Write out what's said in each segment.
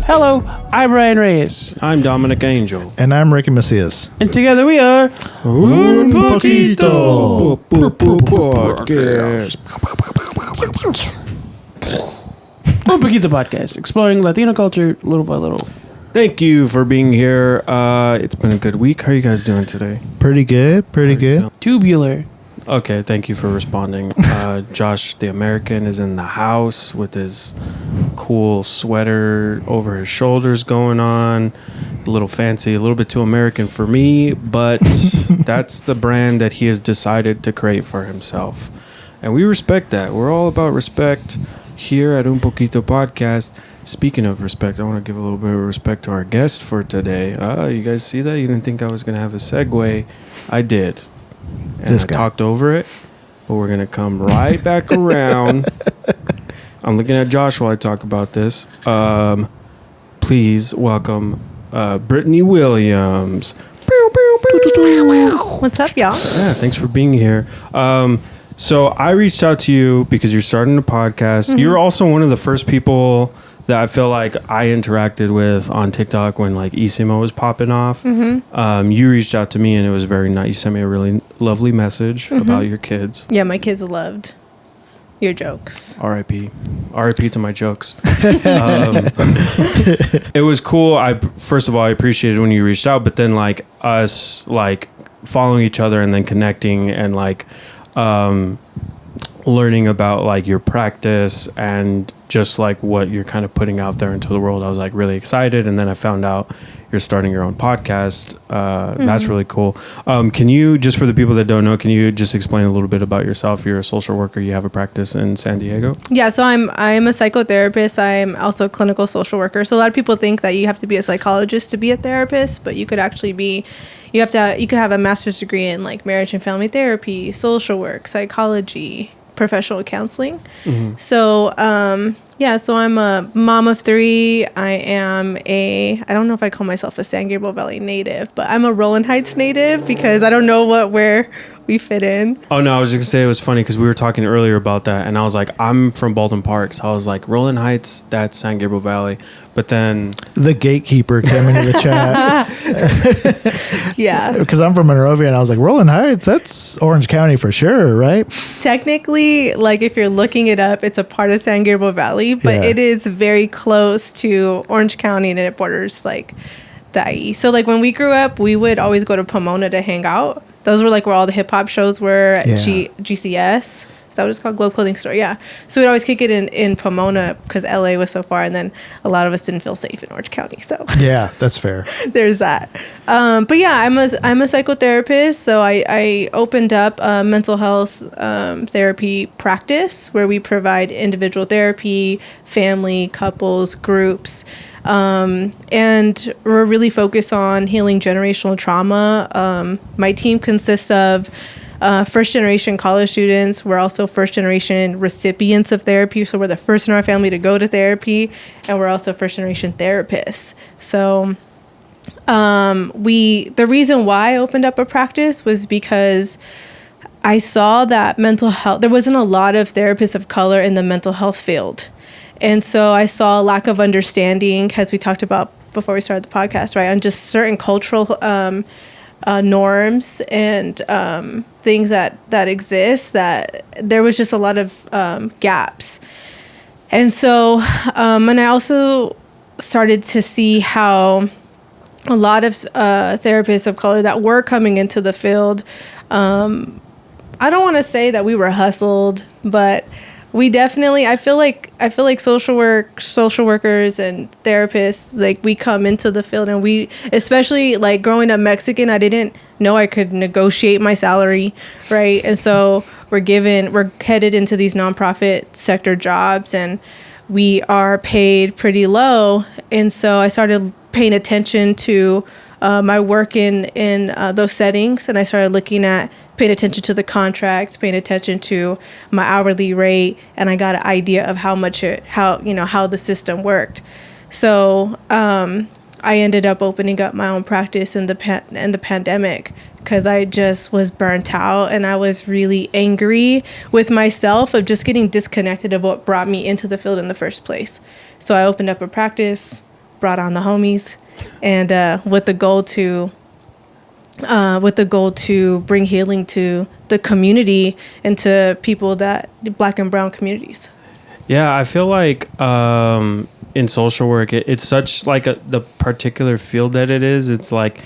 Hello, I'm Ryan Reyes. I'm Dominic Angel. And I'm Ricky Macias. And together we are Un Poquito. Podcast. Un Poquito Podcast, exploring Latino culture little by little. Thank you for being here. It's been a good week. How are you guys doing today? Pretty good. Pretty good. Tubular. Okay, thank you for responding. Josh, the American, is in the house with his cool sweater over his shoulders going on. A little fancy, a little bit too American for me, but that's the brand that he has decided to create for himself. And we respect that. We're all about respect here at Un Poquito Podcast. Speaking of respect, I want to give a little bit of respect to our guest for today. You guys see that? You didn't think I was going to have a segue. I did. And I talked over it, but we're going to come right back around. I'm looking at Josh while I talk about this. Please welcome Brittani Williams. What's up, y'all? Yeah, thanks for being here. So I reached out to you because you're starting a podcast. Mm-hmm. You're also one of the first people that I feel like I interacted with on TikTok when like Isimo was popping off. Mm-hmm. You reached out to me and it was very nice. You sent me a really lovely message about your kids. Yeah, my kids loved your jokes. R.I.P. R.I.P. to my jokes. It was cool. First of all, I appreciated when you reached out, but then like us like following each other and then connecting and like learning about like your practice and just like what you're kind of putting out there into the world. I was like really excited, and then I found out you're starting your own podcast. That's really cool. Can you, just for the people that don't know, can you just explain a little bit about yourself? You're a social worker. You have a practice in San Diego. Yeah, so I'm a psychotherapist. I'm also a clinical social worker. So a lot of people think that you have to be a psychologist to be a therapist, but you could actually be. You could have a master's degree in like marriage and family therapy, social work, psychology, professional counseling. Mm-hmm. So, so I'm a mom of 3. I don't know if I call myself a San Gabriel Valley native, but I'm a Rowland Heights native because I don't know where we fit in. Oh, no, I was just going to say it was funny because we were talking earlier about that, and I was like, I'm from Baldwin Park, so I was like, Rowland Heights, that's San Gabriel Valley. But then the gatekeeper came into the chat. Yeah. Because I'm from Monrovia, and I was like, Rowland Heights, that's Orange County for sure, right? Technically, like if you're looking it up, it's a part of San Gabriel Valley, but it is very close to Orange County, and it borders like the IE. So like when we grew up, we would always go to Pomona to hang out. Those were like where all the hip hop shows were at GCS. Is that what it's called? Globe Clothing Store. Yeah. So we'd always kick it in Pomona because LA was so far, and then a lot of us didn't feel safe in Orange County. So yeah, that's fair. There's that. But yeah, I'm a psychotherapist. So I opened up a mental health therapy practice where we provide individual therapy, family, couples, groups. And we're really focused on healing generational trauma. My team consists of first generation college students. We're also first generation recipients of therapy. So we're the first in our family to go to therapy, and we're also first generation therapists. So the reason why I opened up a practice was because I saw that mental health, there wasn't a lot of therapists of color in the mental health field. And so I saw a lack of understanding, as we talked about before we started the podcast, right, on just certain cultural norms and things that exist, that there was just a lot of gaps. And so, and I also started to see how a lot of therapists of color that were coming into the field, I don't want to say that we were hustled, but we definitely, I feel like social workers and therapists, like we come into the field, and we, especially like growing up Mexican, I didn't know I could negotiate my salary, right? And so we're headed into these nonprofit sector jobs, and we are paid pretty low. And so I started paying attention to my work in those settings, and I started paying attention to the contracts, paying attention to my hourly rate, and I got an idea of how the system worked. So I ended up opening up my own practice in the pandemic because I just was burnt out, and I was really angry with myself of just getting disconnected of what brought me into the field in the first place. So I opened up a practice, brought on the homies, and with the goal to bring healing to the community and to people that Black and brown communities. Yeah, I feel like in social work, it's such like the particular field that it is. It's like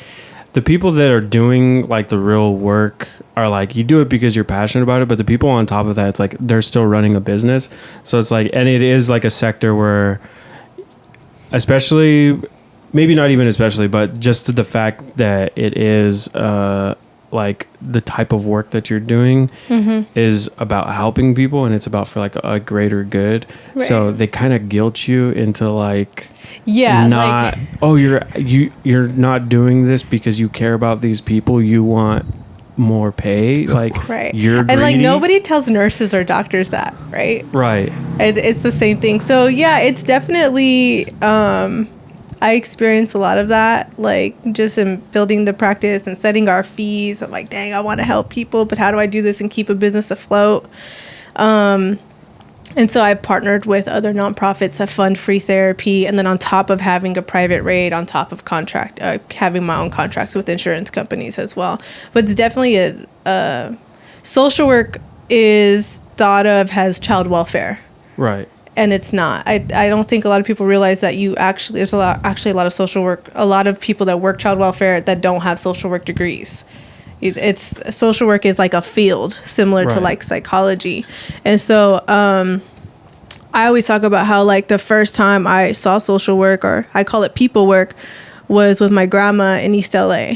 the people that are doing like the real work are like, you do it because you're passionate about it, but the people on top of that, it's like they're still running a business. So it's like, and it is like a sector where, especially, maybe not even especially, but just the fact that it is like the type of work that you're doing is about helping people, and it's about for like a greater good. Right. So they kind of guilt you into like, not you're not doing this because you care about these people. You want more pay, like you're greedy. And like nobody tells nurses or doctors that, right? And it's the same thing. So yeah, it's definitely I experienced a lot of that, like just in building the practice and setting our fees. I'm like, dang, I want to help people, but how do I do this and keep a business afloat? And so I partnered with other nonprofits that fund free therapy. And then on top of having a private rate, on top of having my own contracts with insurance companies as well. But it's definitely social work is thought of as child welfare. Right. And it's not. I don't think a lot of people realize that there's a lot of social work, a lot of people that work child welfare that don't have social work degrees. It's social work is like a field similar to like psychology. And so I always talk about how like the first time I saw social work, or I call it people work, was with my grandma in East LA.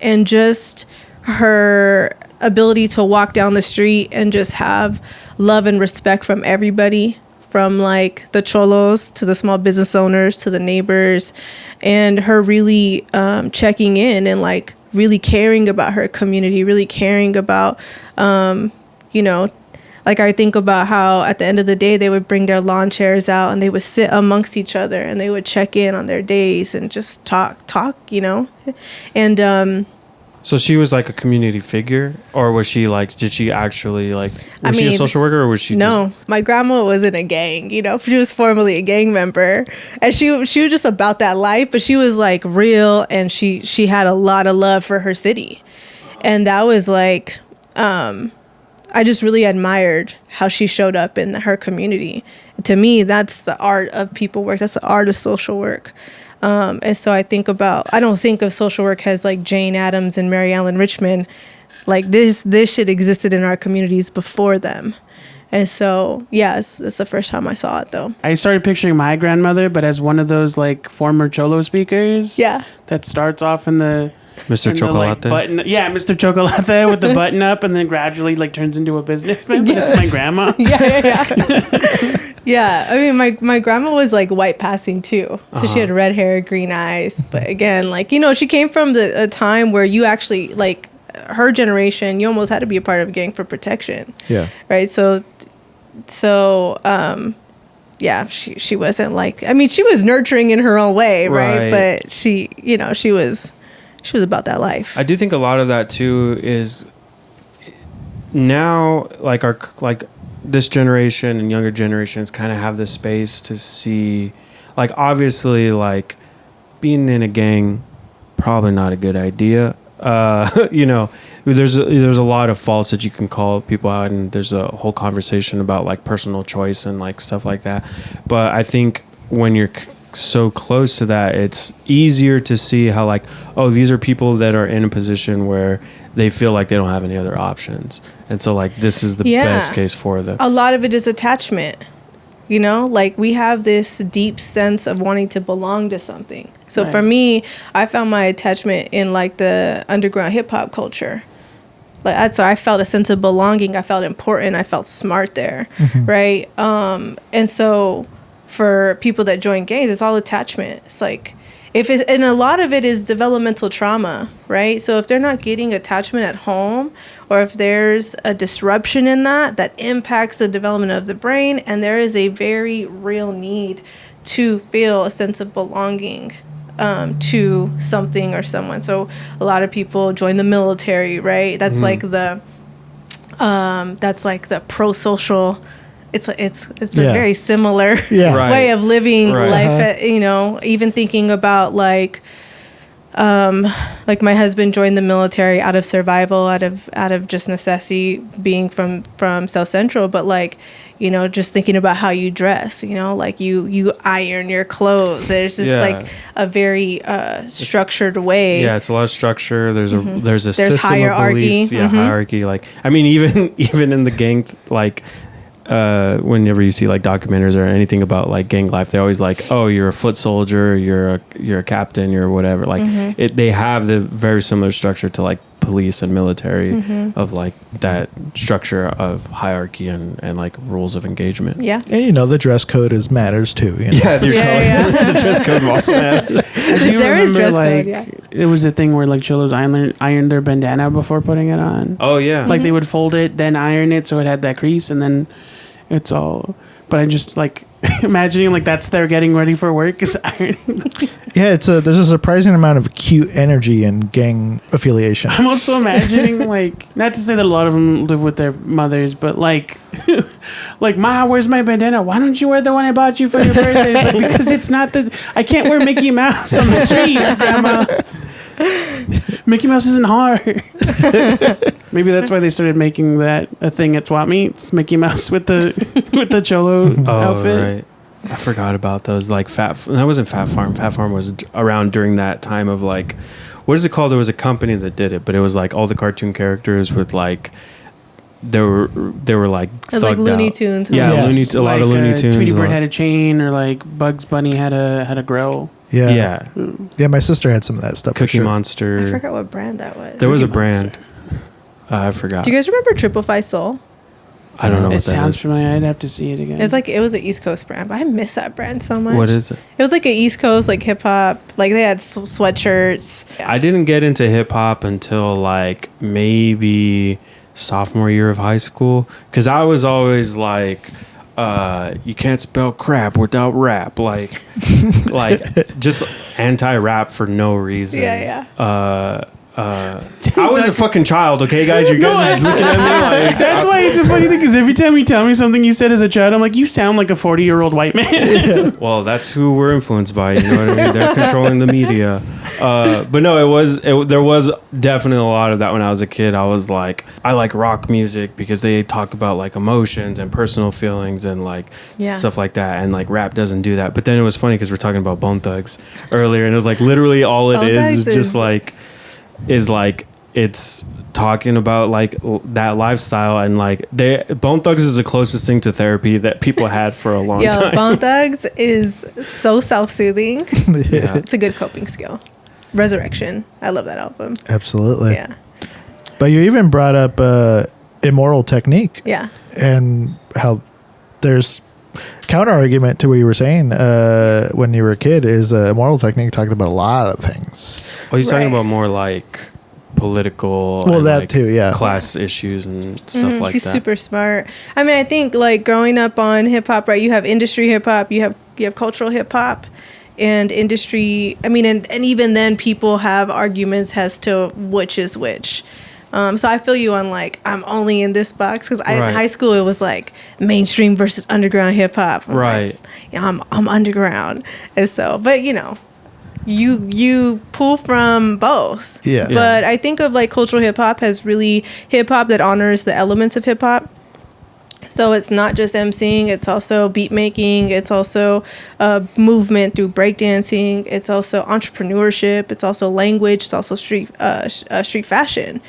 And just her ability to walk down the street and just have love and respect from everybody, from like the cholos to the small business owners to the neighbors, and her really checking in and like really caring about her community, really caring about, like I think about how at the end of the day, they would bring their lawn chairs out and they would sit amongst each other and they would check in on their days and just talk, and so she was like a community figure, or was she like, did she actually like, was she a social worker, or was she my grandma was in a gang, she was formerly a gang member, and she was just about that life, but she was like real, and she had a lot of love for her city. And that was like, I just really admired how she showed up in her community. To me, that's the art of people work. That's the art of social work. And so I don't think of social work as like Jane Addams and Mary Ellen Richmond. Like this shit existed in our communities before them. And so, yes, that's the first time I saw it though. I started picturing my grandmother, but as one of those like former Cholo speakers. Yeah. That starts off in the... Mr. Chocolate. Mr. Chocolate with the button up, and then gradually like turns into a businessman. But it's my grandma. Yeah. I mean, my grandma was like white passing too, so she had red hair, green eyes. But again, like she came from a time where you actually like her generation. You almost had to be a part of a gang for protection. Yeah. Right. So yeah, she wasn't like. I mean, she was nurturing in her own way, right? But she was about that life. I do think a lot of that too is now like this generation and younger generations kind of have this space to see, like obviously like being in a gang, probably not a good idea. There's a lot of faults that you can call people out, and there's a whole conversation about like personal choice and like stuff like that. But I think when you're so close to that, it's easier to see how like, oh, these are people that are in a position where they feel like they don't have any other options, and so like this is the best case for them. A lot of it is attachment, like we have this deep sense of wanting to belong to something. So for me, I found my attachment in like the underground hip hop culture. Like so I felt a sense of belonging. I felt important. I felt smart there, right? And so for people that join gangs, it's all attachment. It's like and a lot of it is developmental trauma, right? So if they're not getting attachment at home, or if there's a disruption in that impacts the development of the brain, and there is a very real need to feel a sense of belonging to something or someone. So a lot of people join the military, right? That's like the pro-social it's a very similar Yeah. way of living Right. life. You know, even thinking about like my husband joined the military out of survival, out of just necessity, being from South Central, but like, you know, just thinking about how you dress, you know, like you iron your clothes. There's just like a very structured way. Yeah, it's a lot of structure. There's a system hierarchy. of beliefs. Yeah, hierarchy. Like, I mean, even in the gang, like, whenever you see like documentaries or anything about like gang life, they always like, oh, you're a foot soldier, you're a captain, you're whatever. Like, they have the very similar structure to like police and military of like that structure of hierarchy and like rules of engagement. Yeah. And you know, the dress code is matters too. You know? Yeah, the dress code also matters. Do you There is remember, dress like, code, it was a thing where like cholos ironed their bandana before putting it on. Oh yeah. Like they would fold it, then iron it so it had that crease, and then it's all. But I just like imagining like that's their getting ready for work is ironing. Yeah, there's a surprising amount of cute energy in gang affiliation. I'm also imagining like, not to say that a lot of them live with their mothers, but like, like, Ma, where's my bandana? Why don't you wear the one I bought you for your birthday? It's like, because it's not I can't wear Mickey Mouse on the streets, Grandma. Mickey Mouse isn't hard. Maybe that's why they started making that a thing at swap meets. Mickey Mouse with the cholo outfit. Right. I forgot about those. Like that wasn't Fat Farm. Fat Farm was around during that time of like, what is it called? There was a company that did it, but it was like all the cartoon characters with like, they were like It was like thugged Looney out. Tunes. Yeah, Yes. a lot of Looney Tunes. Tweety a Bird lot- had a chain, or like Bugs Bunny had a grill. Yeah. yeah. Yeah, my sister had some of that stuff. Cookie for sure. Monster. I forgot what brand that was. There was a Cookie brand. I forgot. Do you guys remember Triple Five Soul? I don't know It what that sounds is. familiar. I'd have to see it again. It was an East Coast brand, but I miss that brand so much. What is it? It was like an East Coast like hip hop. Like they had sweatshirts. I didn't get into hip hop until like maybe sophomore year of high school, because I was always like, you can't spell crap without rap, like just anti-rap for no reason. Yeah. I was a fucking child, okay, guys? You guys are looking at me like That's why it's a funny thing, because every time you tell me something you said as a child, I'm like, you sound like a 40-year-old white man. well, that's who we're influenced by. You know what I mean? They're controlling the media. But no, there was definitely a lot of that when I was a kid. I was like, I like rock music because they talk about like emotions and personal feelings and like stuff like that. And like rap doesn't do that. But then it was funny because we're talking about Bone Thugs earlier, and it was like literally all it Bone is Thugs just like it's talking about like that lifestyle, and like Bone Thugs is the closest thing to therapy that people had for a long time. Bone Thugs is so self-soothing. Yeah. It's a good coping skill. Resurrection. I love that album. Absolutely. Yeah. But you even brought up Immoral Technique. Yeah. And how there's counter argument to what you were saying when you were a kid is Immoral Technique talked about a lot of things. Oh, he's talking Right. about more like political, Well, and, that like, too, yeah. class issues and stuff like He's that. super smart. I mean, I think like growing up on hip hop, right? You have industry hip hop, you have cultural hip hop, and industry. I mean, and even then, people have arguments as to which is which. So I feel you on like I'm only in this box because Right. in high school it was like mainstream versus underground hip hop. Right. I'm underground, and so but you know. You pull from both. Yeah. But I think of like cultural hip hop as really hip hop that honors the elements of hip hop. So it's not just emceeing, it's also beat making, it's also movement through breakdancing, it's also entrepreneurship, it's also language, it's also street fashion,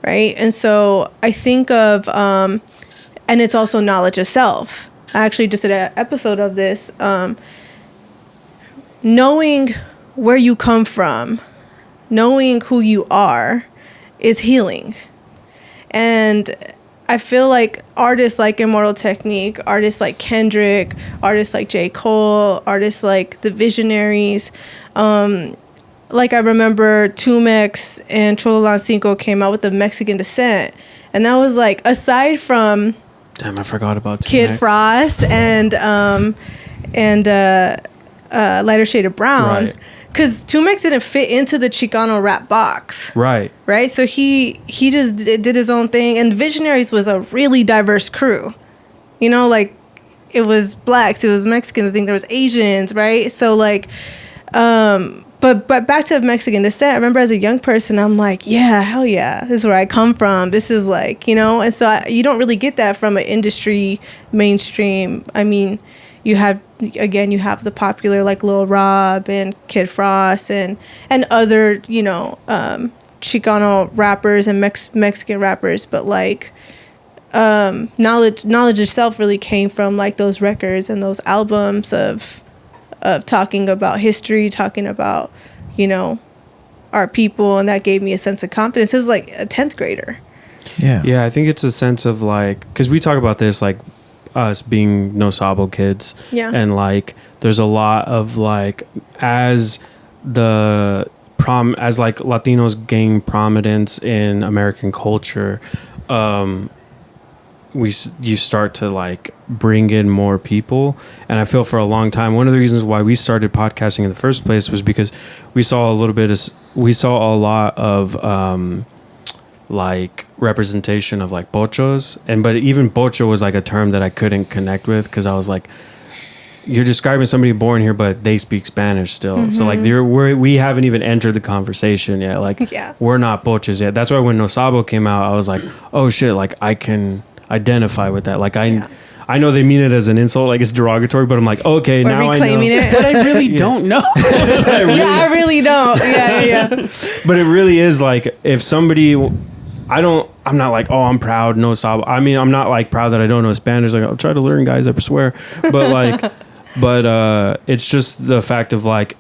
right? And so I think of, and it's also knowledge of self. I actually just did an episode of this. Knowing where you come from, knowing who you are is healing. And I feel like artists like Immortal Technique, artists like Kendrick, artists like J. Cole, artists like the Visionaries, like I remember Tumex and Cholo Cinco came out with the Mexican Descent. And that was like, aside from Damn, I forgot about Kid T-Max. Frost and Lighter Shade of Brown, Right. because Tumex didn't fit into the Chicano rap box, Right. right? So he just did his own thing, and Visionaries was a really diverse crew. You know, like it was blacks, it was Mexicans, I think there was Asians, right? So like, but back to Mexican descent, I remember as a young person, I'm like, yeah, hell yeah, this is where I come from. This is like, you know, and so you don't really get that from an industry mainstream. I mean, you have the popular like Lil Rob and Kid Frost and other, you know, Chicano rappers and Mexican rappers, but like, knowledge itself really came from like those records and those albums of talking about history, talking about, you know, our people, and that gave me a sense of confidence. It was like a 10th grader. Yeah, I think it's a sense of like, because we talk about this, like us being No Sabo kids. Yeah. And like, there's a lot of like, as like Latinos gain prominence in American culture, you start to like bring in more people. And I feel for a long time, one of the reasons why we started podcasting in the first place was because we saw a lot of like representation of like pochos, but even pocho was like a term that I couldn't connect with, because I was like, you're describing somebody born here but they speak Spanish still. Mm-hmm. So like we haven't even entered the conversation yet. Like we're not pochos yet. That's why when No Sabo came out, I was like, oh shit, like I can identify with that. Like I know they mean it as an insult, like it's derogatory, but I'm like, okay, now I know. It. But I really don't know. I really don't. Yeah. But it really is like, if somebody, I'm not like, oh, I'm proud, No Sabo. I mean, I'm not like proud that I don't know Spanish. Like, I'll try to learn, guys, I swear. But like, it's just the fact of like,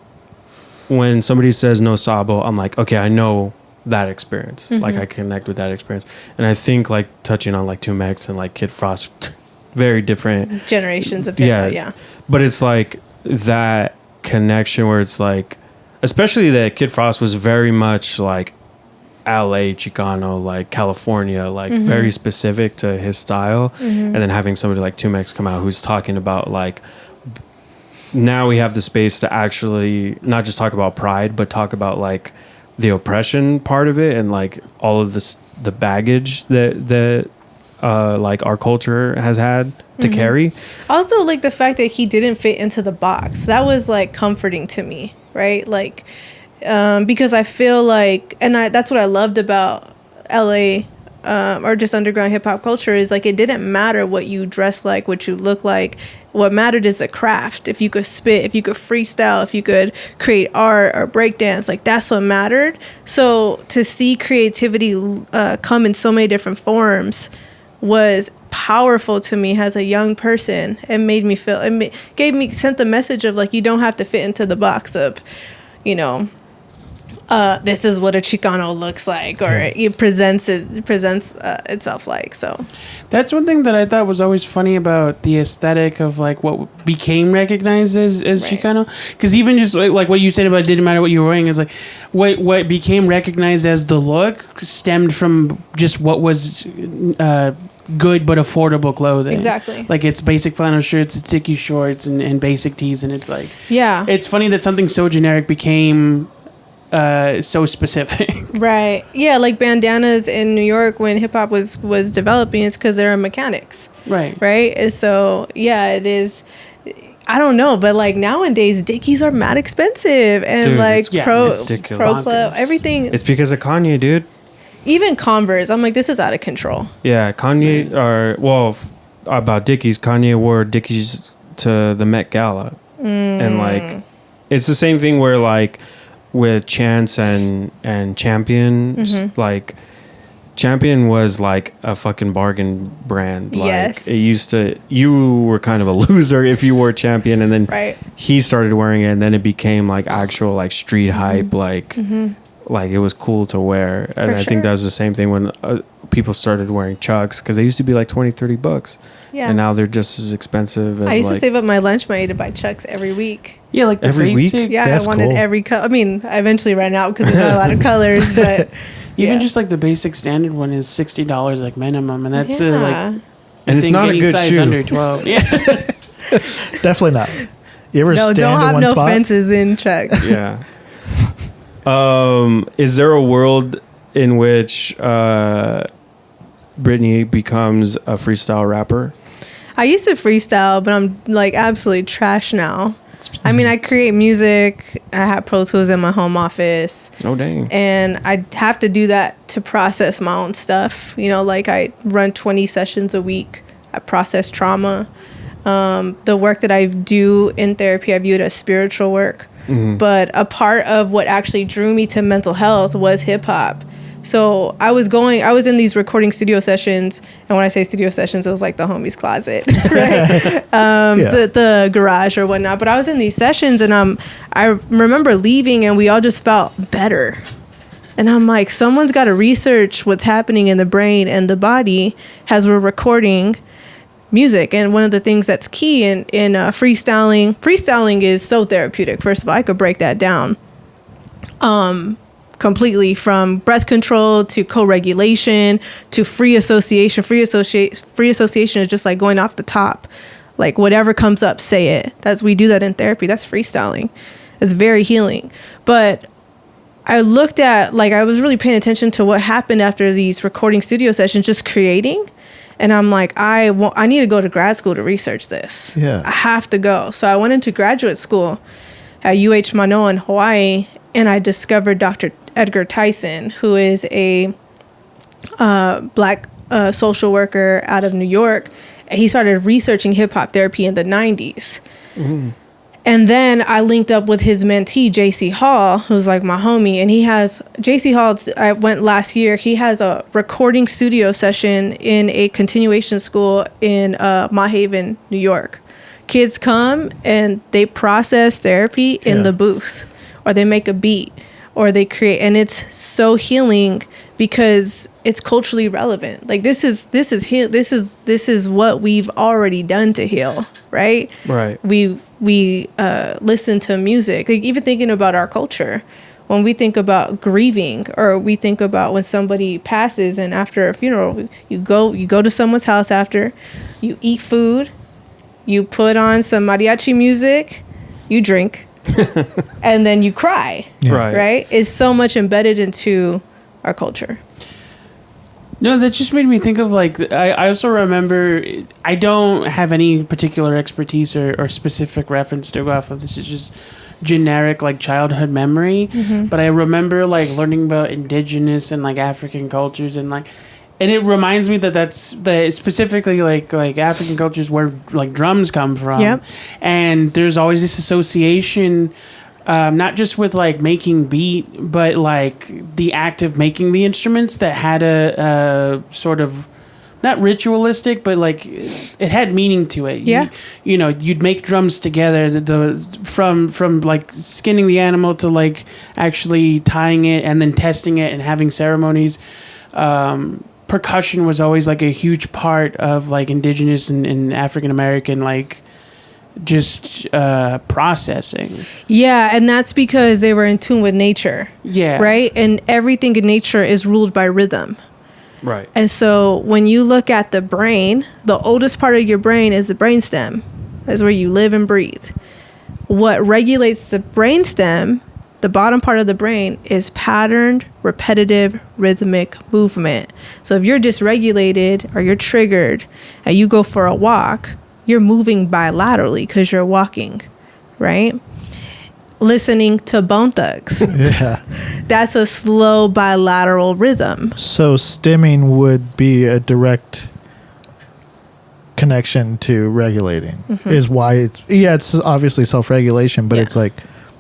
when somebody says No Sabo, I'm like, okay, I know that experience. Mm-hmm. Like I connect with that experience. And I think like touching on like 2Mex and like Kid Frost, very different generations of hip-hop, yeah. But it's like that connection where it's like, especially that Kid Frost was very much like LA Chicano, like California, like very specific to his style. And then having somebody like 2Mex come out who's talking about like, now we have the space to actually not just talk about pride, but talk about like the oppression part of it, and like all of this, the baggage that like our culture has had to carry. Also like the fact that he didn't fit into the box, that was like comforting to me, right? Like because I feel like, and that's what I loved about LA or just underground hip hop culture, is like it didn't matter what you dress like, what you look like. What mattered is the craft. If you could spit, if you could freestyle, if you could create art or breakdance, like that's what mattered. So to see creativity come in so many different forms was powerful to me as a young person. It made me feel, sent the message of like, you don't have to fit into the box of, you know, this is what a Chicano looks like, or it presents itself like. So that's one thing that I thought was always funny about the aesthetic of like what became recognized as Chicano, because even just like what you said about it didn't matter what you were wearing, is like what became recognized as the look stemmed from just what was good but affordable clothing. Exactly. Like it's basic flannel shirts, it's sticky shorts, and basic tees, and it's like, yeah, it's funny that something so generic became so specific. Right. Yeah, like bandanas in New York when hip hop was developing, is because they're mechanics. Right. And so yeah, it is. I don't know, but like nowadays Dickies are mad expensive, and dude, like Pro Club, everything. It's because of Kanye, dude. Even Converse, I'm like, this is out of control. Yeah, Kanye, about Dickies, Kanye wore Dickies to the Met Gala. And like, it's the same thing where like with Chance and Champion, like Champion was like a fucking bargain brand. Like, yes. It used to, you were kind of a loser if you wore Champion, and then he started wearing it, and then it became like actual like street hype, like it was cool to wear. And I think that was the same thing when people started wearing Chucks, because they used to be like $20-$30. Yeah. And now they're just as expensive as I used to save up my lunch money to buy Chucks every week. Yeah, like the every basic, week? Yeah, that's I wanted every color. I mean, I eventually ran out because there's not a lot of colors, but even just like the basic standard one is $60 like minimum, and that's like, and it's not a good size shoe under 12. Yeah. Definitely not. You ever stand don't in have one no spot? fences in Chucks. Yeah. Is there a world in which Brittani becomes a freestyle rapper? I used to freestyle, but I'm like absolutely trash now. I mean, I create music. I have Pro Tools in my home office. Oh, dang. And I have to do that to process my own stuff. You know, like I run 20 sessions a week. I process trauma. The work that I do in therapy, I view it as spiritual work. Mm-hmm. But a part of what actually drew me to mental health was hip hop. So I was in these recording studio sessions, and when I say studio sessions, it was like the homie's closet, right? The garage or whatnot. But I was in these sessions, and I remember leaving, and we all just felt better. And I'm like, someone's got to research what's happening in the brain and the body as we're recording music. And one of the things that's key in freestyling is so therapeutic. First of all, I could break that down. Completely, from breath control to co-regulation to free association. Free association is just like going off the top, like whatever comes up, say it. We do that in therapy. That's freestyling. It's very healing. But I looked at, like, I was really paying attention to what happened after these recording studio sessions, just creating. And I'm like, I need to go to grad school to research this. Yeah, I have to go. So I went into graduate school at UH Manoa in Hawaii, and I discovered Dr. Edgar Tyson, who is a black social worker out of New York. He started researching hip hop therapy in the 90s. Mm-hmm. And then I linked up with his mentee, JC Hall, who's like my homie. And JC Hall, I went last year. He has a recording studio session in a continuation school in Mott Haven, New York. Kids come and they process therapy in the booth, or they make a beat, or they create, and it's so healing because it's culturally relevant. Like this is what we've already done to heal, right? Right. We listen to music. Like, even thinking about our culture, when we think about grieving, or we think about when somebody passes, and after a funeral, you go to someone's house after, you eat food, you put on some mariachi music, you drink. And then you cry. Yeah. Right? It's so much embedded into our culture. No, that just made me think of, like, I also remember, I don't have any particular expertise or specific reference to go off of. This is just generic, like, childhood memory. Mm-hmm. But I remember, like, learning about indigenous and, like, African cultures, and, like, and it reminds me that specifically like African cultures where, like, drums come from. Yep. And there's always this association, not just with, like, making beat, but, like, the act of making the instruments, that had a sort of, not ritualistic, but, like, it had meaning to it. Yeah. You know, you'd make drums together, from like skinning the animal to, like, actually tying it and then testing it and having ceremonies. Percussion was always, like, a huge part of, like, indigenous and African American, like, just processing. Yeah, and that's because they were in tune with nature. Yeah. Right? And everything in nature is ruled by rhythm. Right. And so when you look at the brain, the oldest part of your brain is the brainstem. That's where you live and breathe. What regulates the brainstem, the bottom part of the brain, is patterned, repetitive, rhythmic movement. So if you're dysregulated or you're triggered and you go for a walk, you're moving bilaterally because you're walking, right? Listening to Bone Thugs. Yeah. That's a slow bilateral rhythm. So stimming would be a direct connection to regulating, is why it's obviously self-regulation, but it's like,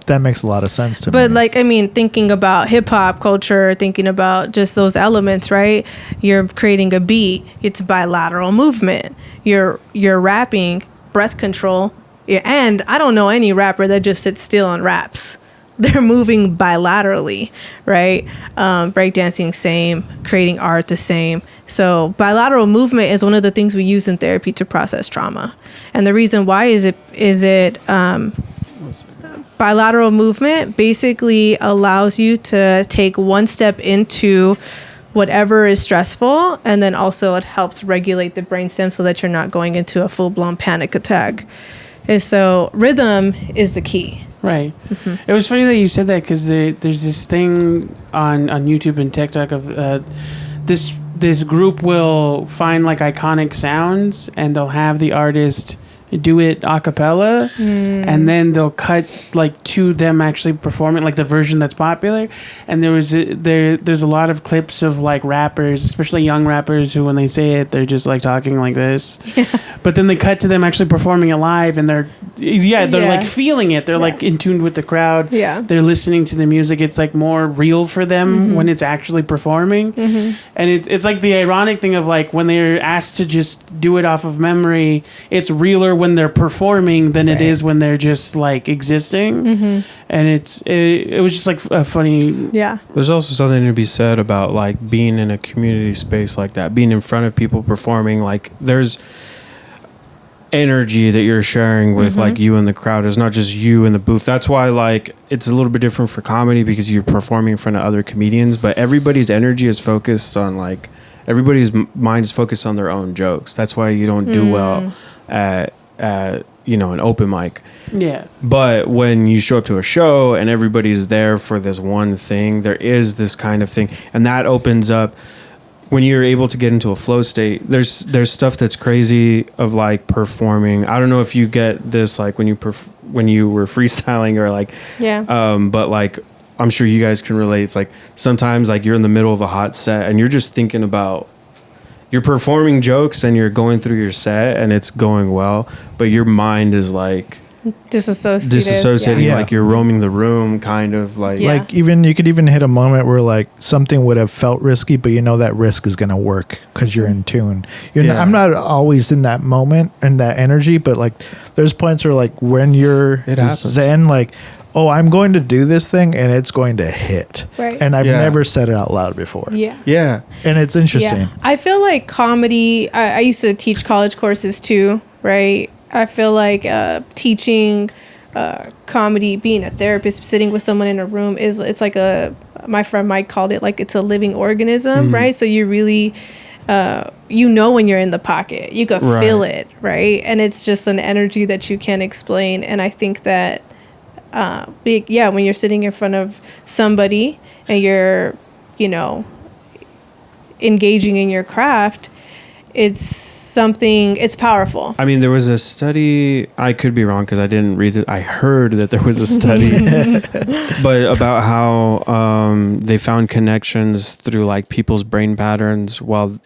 that makes a lot of sense to me. But, like, I mean, thinking about hip hop culture, thinking about just those elements, right? You're creating a beat. It's bilateral movement. You're rapping, breath control. Yeah, and I don't know any rapper that just sits still and raps. They're moving bilaterally, right? Breakdancing, same. Creating art, the same. So bilateral movement is one of the things we use in therapy to process trauma. And the reason why is it bilateral movement basically allows you to take one step into whatever is stressful, and then also it helps regulate the brainstem so that you're not going into a full-blown panic attack. And so rhythm is the key. Right. Mm-hmm. It was funny that you said that, because there's this thing on YouTube and TikTok of this this group will find like iconic sounds and they'll have the artist do it a cappella, and then they'll cut like to them actually performing like the version that's popular. And there's a lot of clips of like rappers, especially young rappers, who when they say it they're just like talking like this, but then they cut to them actually performing it live, and they're like feeling it. They're like in tune with the crowd. They're listening to the music. It's like more real for them when it's actually performing. And it's like the ironic thing of like when they're asked to just do it off of memory, it's realer when they're performing than it is when they're just like existing. And it was just like a funny. There's also something to be said about like being in a community space like that, being in front of people performing. Like there's energy that you're sharing with like you and the crowd. It's not just you in the booth. That's why like it's a little bit different for comedy, because you're performing in front of other comedians, but everybody's energy is focused on like everybody's mind is focused on their own jokes. That's why you don't do well at an open mic. But when you show up to a show and everybody's there for this one thing, there is this kind of thing, and that opens up when you're able to get into a flow state. There's stuff that's crazy of like performing. I don't know if you get this like when you were freestyling or like but like I'm sure you guys can relate. It's like sometimes like you're in the middle of a hot set and you're just thinking about, you're performing jokes and you're going through your set and it's going well, but your mind is like disassociating, like you're roaming the room, kind of like like even you could even hit a moment where like something would have felt risky, but you know that risk is going to work because you're in tune. I'm not always in that moment and that energy, but like there's points where like when you're zen, like, oh, I'm going to do this thing and it's going to hit. And I've never said it out loud before. And it's interesting. I feel like comedy, I used to teach college courses too, right? I feel like teaching comedy, being a therapist, sitting with someone in a room it's like my friend Mike called it like it's a living organism, right? So you really when you're in the pocket, you can feel it, right? And it's just an energy that you can't explain. And I think that when you're sitting in front of somebody and you're engaging in your craft, it's powerful. I mean, there was a study, I could be wrong because I didn't read it. I heard that there was a study, but about how they found connections through like people's brain patterns. While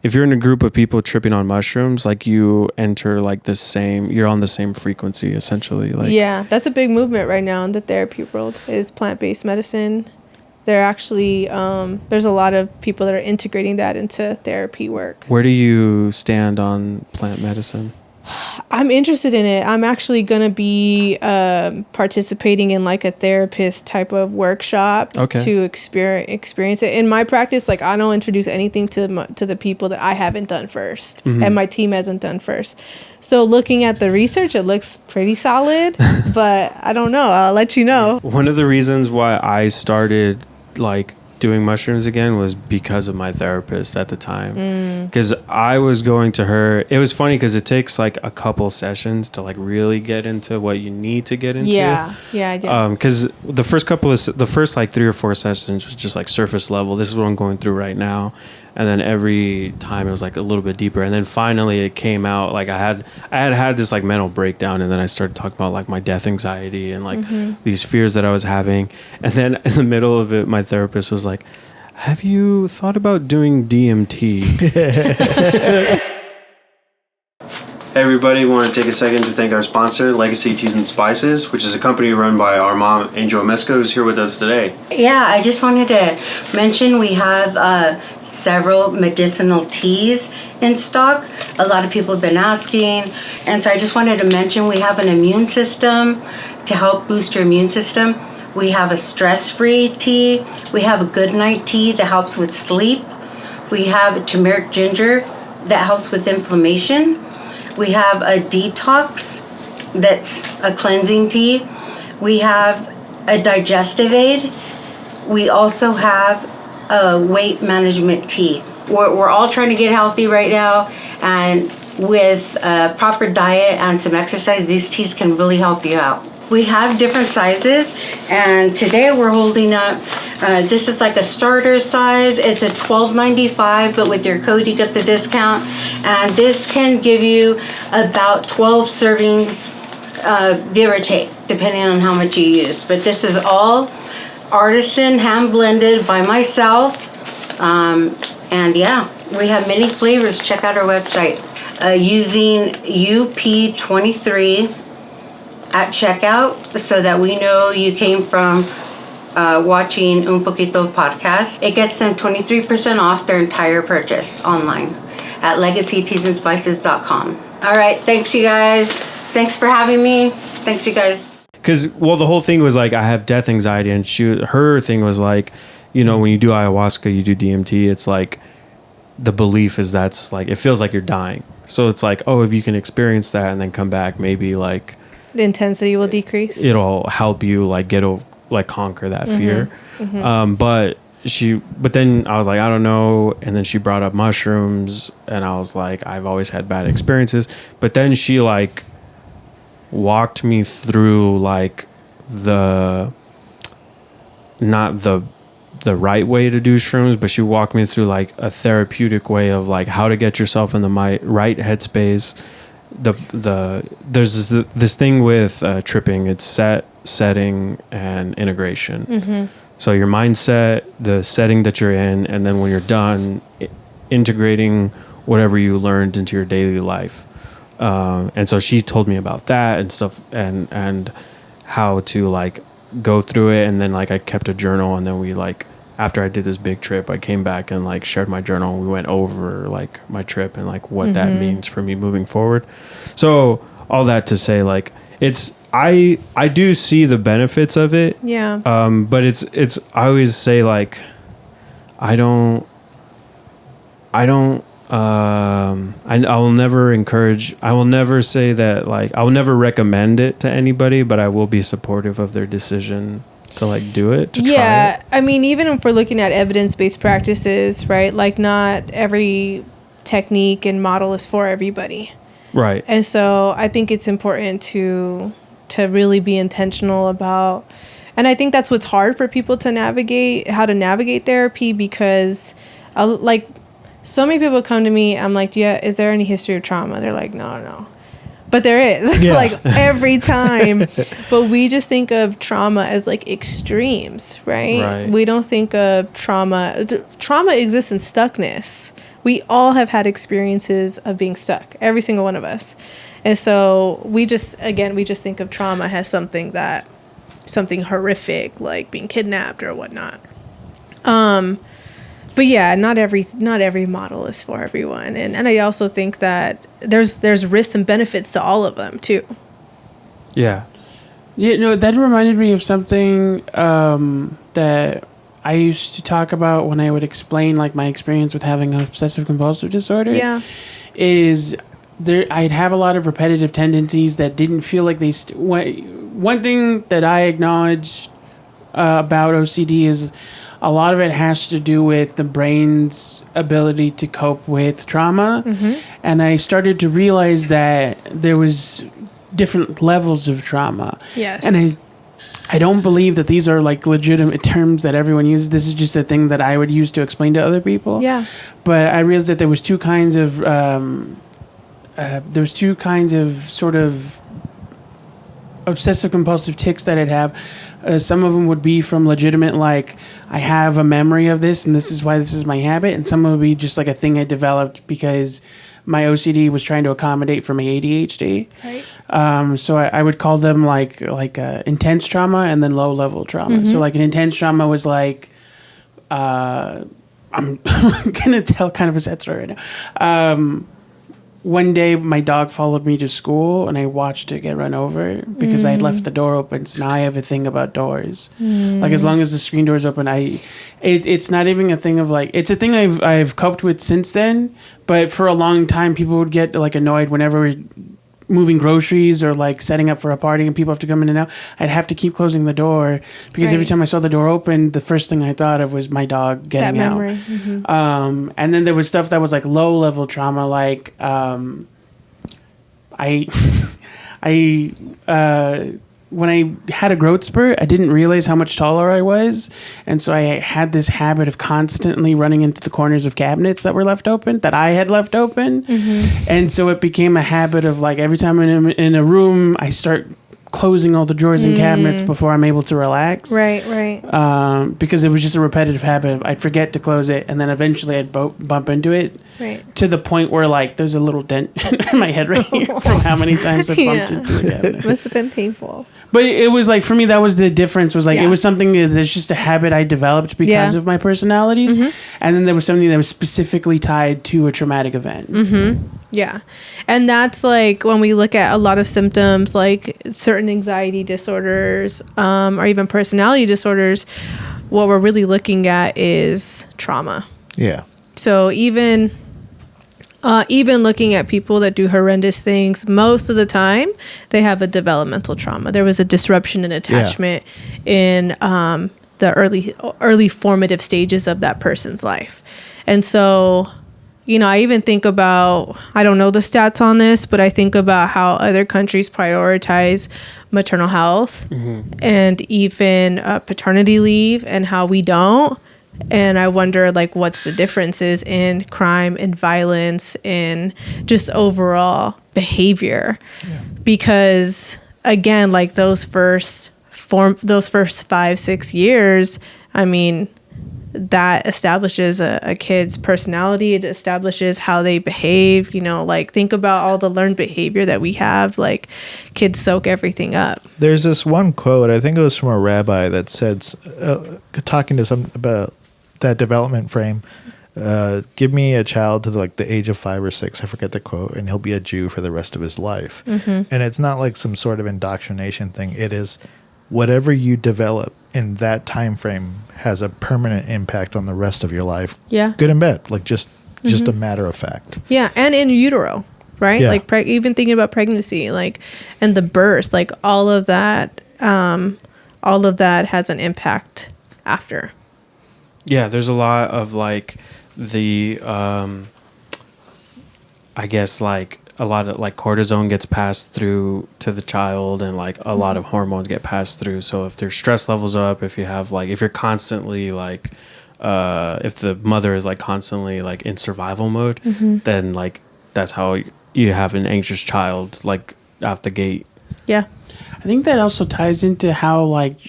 if you're in a group of people tripping on mushrooms, like you enter like you're on the same frequency essentially. Like that's a big movement right now in the therapy world, is plant-based medicine. They're actually there's a lot of people that are integrating that into therapy work. Where do you stand on plant medicine? I'm interested in it. I'm actually going to be participating in like a therapist type of workshop to experience it. In my practice, like I don't introduce anything to the people that I haven't done first and my team hasn't done first. So looking at the research, it looks pretty solid, but I don't know. I'll let you know. One of the reasons why I started like doing mushrooms again was because of my therapist at the time, because I was going to her. It was funny because it takes like a couple sessions to like really get into what you need to get into. I do. Because the first like 3 or 4 sessions was just like surface level. This is what I'm going through right now. And then every time it was like a little bit deeper. And then finally it came out. Like I had this like mental breakdown, and then I started talking about like my death anxiety and like these fears that I was having. And then in the middle of it, my therapist was like, "Have you thought about doing DMT?" Hey everybody, we want to take a second to thank our sponsor, Legacy Teas and Spices, which is a company run by our mom, Angel Amesco, who's here with us today. Yeah, I just wanted to mention we have several medicinal teas in stock. A lot of people have been asking, and so I just wanted to mention we have an immune system to help boost your immune system. We have a stress-free tea. We have a good night tea that helps with sleep. We have turmeric ginger that helps with inflammation. We have a detox that's a cleansing tea. We have a digestive aid. We also have a weight management tea. We're all trying to get healthy right now, and with a proper diet and some exercise, these teas can really help you out. We have different sizes, and today we're holding up, this is like a starter size. It's a $12.95, but with your code you get the discount. And this can give you about 12 servings, give or take, depending on how much you use. But this is all artisan, hand blended by myself. And yeah, we have many flavors. Check out our website. Using UP23 at checkout so that we know you came from watching Un Poquito podcast. It gets them 23% off their entire purchase online at legacyteasandspices.com. All right, thanks you guys. Thanks for having me. Thanks you guys. Because, well, the whole thing was like I have death anxiety, and her thing was like, you know, when you do ayahuasca, you do DMT, it's like the belief is that's like, it feels like you're dying. So it's like, oh, if you can experience that and then come back, maybe like the intensity will decrease. It'll help you like get over, like conquer that fear. But then I was like, I don't know. And then she brought up mushrooms, and I was like, I've always had bad experiences. But then she like walked me through like not the right way to do shrooms, but she walked me through like a therapeutic way of like how to get yourself in the right headspace. There's this thing with tripping. It's setting, and integration. So your mindset, the setting that you're in, and then when you're done, integrating whatever you learned into your daily life. And so she told me about that and stuff, and how to like go through it. And then like I kept a journal, and then we like, after I did this big trip, I came back and like shared my journal, and we went over like my trip and like what that means for me moving forward. So all that to say, like, it's, I do see the benefits of it. Yeah. But it's, I always say like, I will never say that, like, I will never recommend it to anybody, but I will be supportive of their decision to like do it, to try it. I mean, even if we're looking at evidence-based practices, right? Like not every technique and model is for everybody. Right. And so I think it's important to really be intentional about, and I think that's what's hard for people to navigate, how to navigate therapy, because like so many people come to me, I'm like, is there any history of trauma? They're like, no. But there is, like every time. But we just think of trauma as like extremes, right? We don't think of trauma. Trauma exists in stuckness. We all have had experiences of being stuck, every single one of us. And so we just think of trauma as something horrific, like being kidnapped or whatnot. But yeah, not every model is for everyone, and I also think that there's risks and benefits to all of them too. Yeah. Yeah, no, that reminded me of something that I used to talk about when I would explain like my experience with having obsessive compulsive disorder. Yeah. I'd have a lot of repetitive tendencies that didn't feel like they. One thing that I acknowledge about OCD is a lot of it has to do with the brain's ability to cope with trauma. And I started to realize that there was different levels of trauma. Yes. And I don't believe that these are like legitimate terms that everyone uses. This is just a thing that I would use to explain to other people. Yeah. But I realized that there was two kinds of sort of obsessive compulsive tics that I'd have. Some of them would be from legitimate, like, I have a memory of this and this is why this is my habit. And some would be just like a thing I developed because my OCD was trying to accommodate for my ADHD. Right. So I would call them like intense trauma and then low level trauma. So like an intense trauma was like, I'm going to tell kind of a sad story right now. One day, my dog followed me to school, and I watched it get run over because I had left the door open. So now I have a thing about doors. Like, as long as the screen door is open, it's not even a thing of, like... It's a thing I've coped with since then, but for a long time, people would get, like, annoyed whenever we're moving groceries or, like, setting up for a party and people have to come in and out. I'd have to keep closing the door because every time I saw the door open, the first thing I thought of was my dog getting out. That memory. And then there was stuff that was, like, low-level trauma, like... I when I had a growth spurt, I didn't realize how much taller I was. And so I had this habit of constantly running into the corners of cabinets that were left open, that I had left open. And so it became a habit of like every time I'm in a room, I start closing all the drawers and cabinets before I'm able to relax. Right. Because it was just a repetitive habit. I'd forget to close it, and then eventually I'd bump into it. Right. To the point where like there's a little dent in my head right here from how many times I bumped into the cabinet. Must have been painful. But it was like, for me, that was the difference. Was like it was something that's just a habit I developed because of my personalities, and then there was something that was specifically tied to a traumatic event. Yeah. And that's like when we look at a lot of symptoms like certain anxiety disorders, or even personality disorders, what we're really looking at is trauma. Yeah. So even looking at people that do horrendous things, most of the time they have a developmental trauma. There was a disruption in attachment in the early formative stages of that person's life. And so, you know, I even think about, I don't know the stats on this, but I think about how other countries prioritize maternal health and even paternity leave, and how we don't. And I wonder, like, what's the differences in crime and violence and just overall behavior? Because again, like those first 5-6 years, I mean, that establishes a kid's personality. It establishes how they behave. You know, like think about all the learned behavior that we have. Like kids soak everything up. There's this one quote, I think it was from a rabbi, that said, talking to some about that development frame, give me a child to like the age of 5 or 6, I forget the quote, and he'll be a Jew for the rest of his life. And it's not like some sort of indoctrination thing. It is whatever you develop in that time frame has a permanent impact on the rest of your life. Yeah. Good and bad. Like just a matter of fact. Yeah. And in utero, right? Yeah. Like even thinking about pregnancy, like, and the birth, like all of that has an impact after. Yeah, there's a lot of like the I guess like a lot of like cortisone gets passed through to the child, and like a lot of hormones get passed through. So if their stress levels up, if you have like, if you're constantly like if the mother is like constantly like in survival mode, then like that's how you have an anxious child like out the gate. Yeah. I think that also ties into how like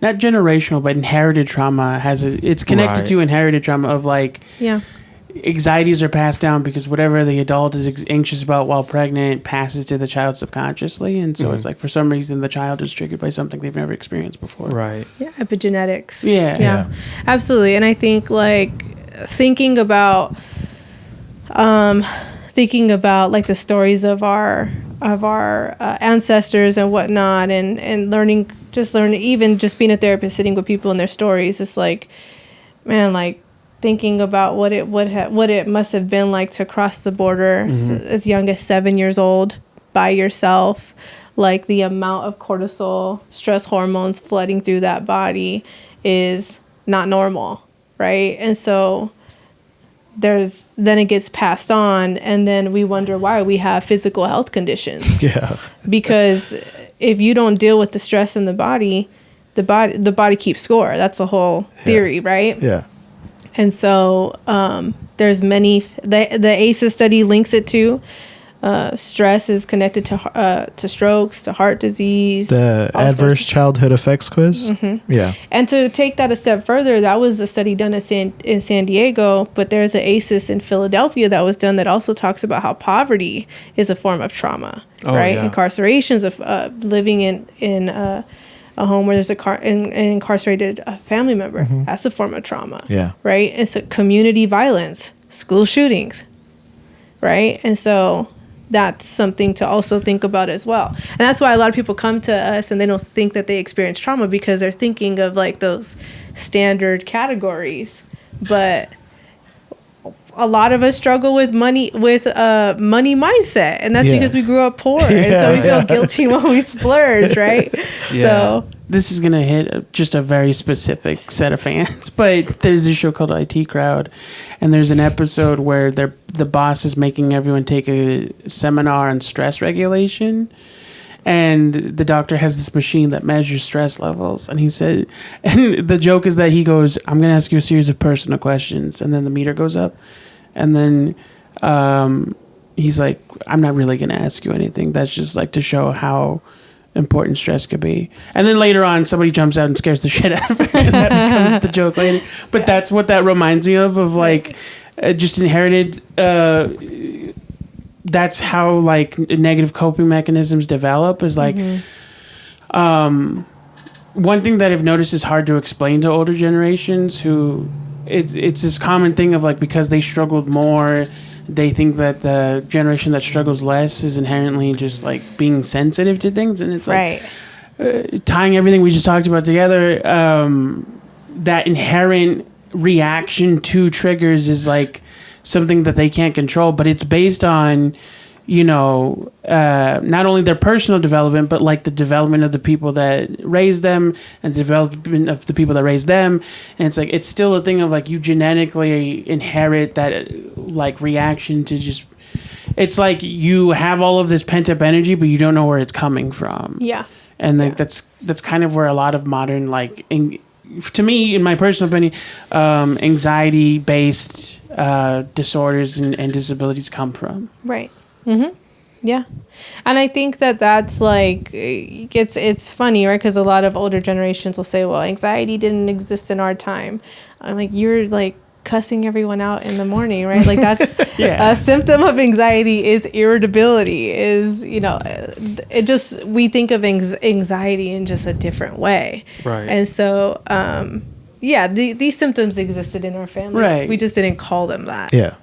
not generational, but inherited trauma it's connected to inherited trauma of like anxieties are passed down because whatever the adult is anxious about while pregnant passes to the child subconsciously, and so it's like for some reason the child is triggered by something they've never experienced before. Right. Yeah, epigenetics. Yeah. Absolutely. And I think like thinking about like the stories of our ancestors and whatnot, and learning, even just being a therapist, sitting with people and their stories, it's like, man, like thinking about what it must have been like to cross the border as young as 7 years old by yourself, like the amount of cortisol, stress hormones flooding through that body is not normal, right? And so then it gets passed on, and then we wonder why we have physical health conditions. Yeah. Because if you don't deal with the stress in the body keeps score. That's the whole theory, right? Yeah. And so there's many, the ACEs study links it to stress is connected to strokes, to heart disease. The adverse childhood effects quiz. Yeah. And to take that a step further, that was a study done in San Diego, but there's an ACEs in Philadelphia that was done that also talks about how poverty is a form of trauma, right? Yeah. Incarcerations of living in a home where there's an incarcerated family member. That's a form of trauma. Yeah. Right? And so community violence, school shootings, right? And so that's something to also think about as well. And that's why a lot of people come to us and they don't think that they experience trauma, because they're thinking of like those standard categories. But a lot of us struggle with money mindset, and that's because we grew up poor, and so we feel guilty when we splurge, right? So this is gonna hit just a very specific set of fans, but there's this show called IT Crowd, and there's an episode where the boss is making everyone take a seminar on stress regulation. And the doctor has this machine that measures stress levels. And he said, and the joke is that he goes, I'm going to ask you a series of personal questions. And then the meter goes up. And then he's like, I'm not really going to ask you anything. That's just like to show how important stress could be. And then later on, somebody jumps out and scares the shit out of her. And that becomes the joke later. But that's what that reminds me of like just inherited. That's how like negative coping mechanisms develop is like, one thing that I've noticed is hard to explain to older generations who it's this common thing of like, because they struggled more, they think that the generation that struggles less is inherently just like being sensitive to things. And it's like tying everything we just talked about together, that inherent reaction to triggers is like something that they can't control, but it's based on, you know, not only their personal development, but like the development of the people that raised them and the development of the people that raised them. And it's like, it's still a thing of like, you genetically inherit that like reaction to just, it's like you have all of this pent up energy, but you don't know where it's coming from. Yeah. And like, that's kind of where a lot of modern, like, to me, in my personal opinion, anxiety based disorders and disabilities come from. Right. Mm-hmm. Yeah. And I think that's like, it's funny, right? Because a lot of older generations will say, well, anxiety didn't exist in our time. I'm like, you're like cussing everyone out in the morning, right? Like that's a symptom of anxiety is irritability, is, you know, it just, we think of anxiety in just a different way. Right. And so, these symptoms existed in our families. Right. We just didn't call them that. Yeah.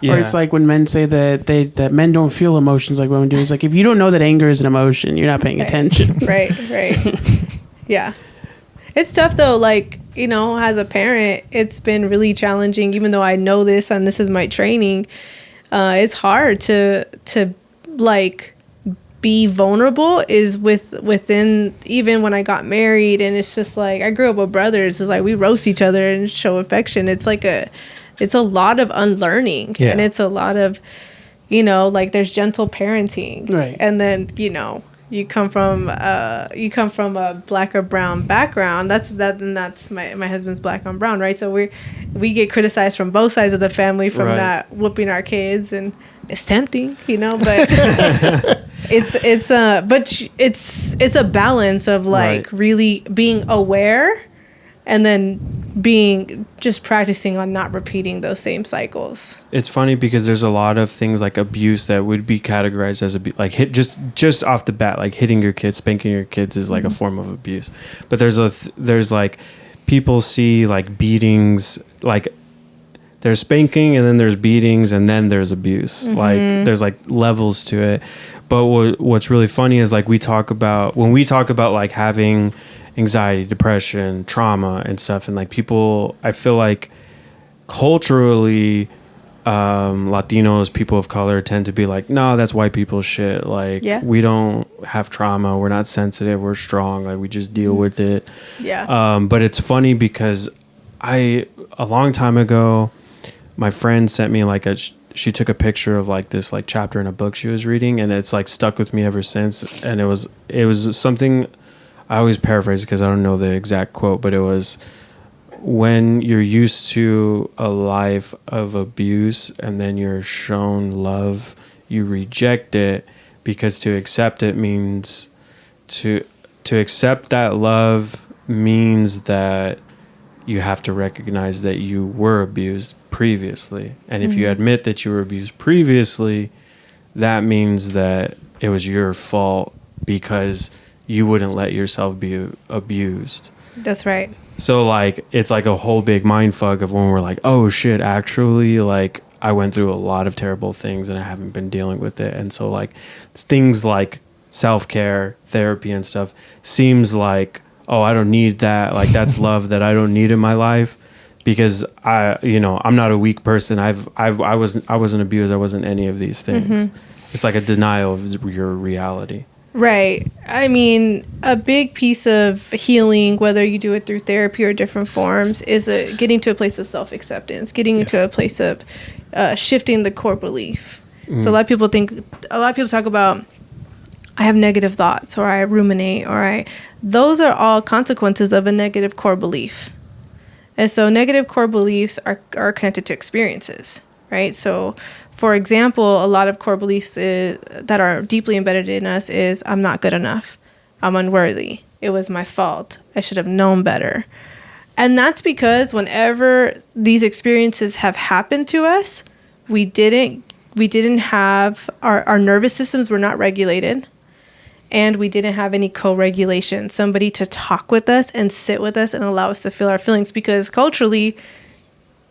Or it's like when men say that that men don't feel emotions like women do. It's like, if you don't know that anger is an emotion, you're not paying attention. Right. Yeah. It's tough though. Like, you know, as a parent, it's been really challenging, even though I know this and this is my training. It's hard to like be vulnerable is within, even when I got married. And it's just like, I grew up with brothers. It's like, we roast each other and show affection. It's like it's a lot of unlearning, and it's a lot of, you know, like there's gentle parenting, right? And then, you know, you come from a black or brown background. That's my husband's black on brown, right? So we get criticized from both sides of the family from not whooping our kids, and it's tempting, you know, but it's a balance of like really being aware and then being just practicing on not repeating those same cycles. It's funny because there's a lot of things like abuse that would be categorized as like hit just off the bat, like hitting your kids, spanking your kids is like a form of abuse. But there's like people see like beatings, like there's spanking and then there's beatings and then there's abuse. Like there's like levels to it. But what's really funny is like when we talk about like having anxiety, depression, trauma and stuff, and like people, I feel like culturally Latinos, people of color tend to be like, no, that's white people shit, like we don't have trauma, we're not sensitive, we're strong, like we just deal with it. But it's funny because a long time ago my friend sent me like she took a picture of like this like chapter in a book she was reading, and it's like stuck with me ever since. And it was something, I always paraphrase because I don't know the exact quote, but it was, when you're used to a life of abuse and then you're shown love, you reject it, because to accept it means to accept that love means that you have to recognize that you were abused previously. And if you admit that you were abused previously, that means that it was your fault because you wouldn't let yourself be abused. That's right. So like it's like a whole big mind fuck of when we're like, oh shit, actually like I went through a lot of terrible things and I haven't been dealing with it. And so like things like self-care, therapy and stuff seems like, oh, I don't need that, like that's love that I don't need in my life, because I'm not a weak person. I wasn't abused, I wasn't any of these things. It's like a denial of your reality. Right. I mean, a big piece of healing, whether you do it through therapy or different forms, is getting to a place of self-acceptance, getting into a place of shifting the core belief. So a lot of people talk about I have negative thoughts, or I ruminate, those are all consequences of a negative core belief. And so negative core beliefs are connected to experiences, right? So for example, a lot of core beliefs that are deeply embedded in us is I'm not good enough. I'm unworthy. It was my fault. I should have known better. And that's because whenever these experiences have happened to us, we didn't have our nervous systems were not regulated, and we didn't have any co-regulation, somebody to talk with us and sit with us and allow us to feel our feelings, because culturally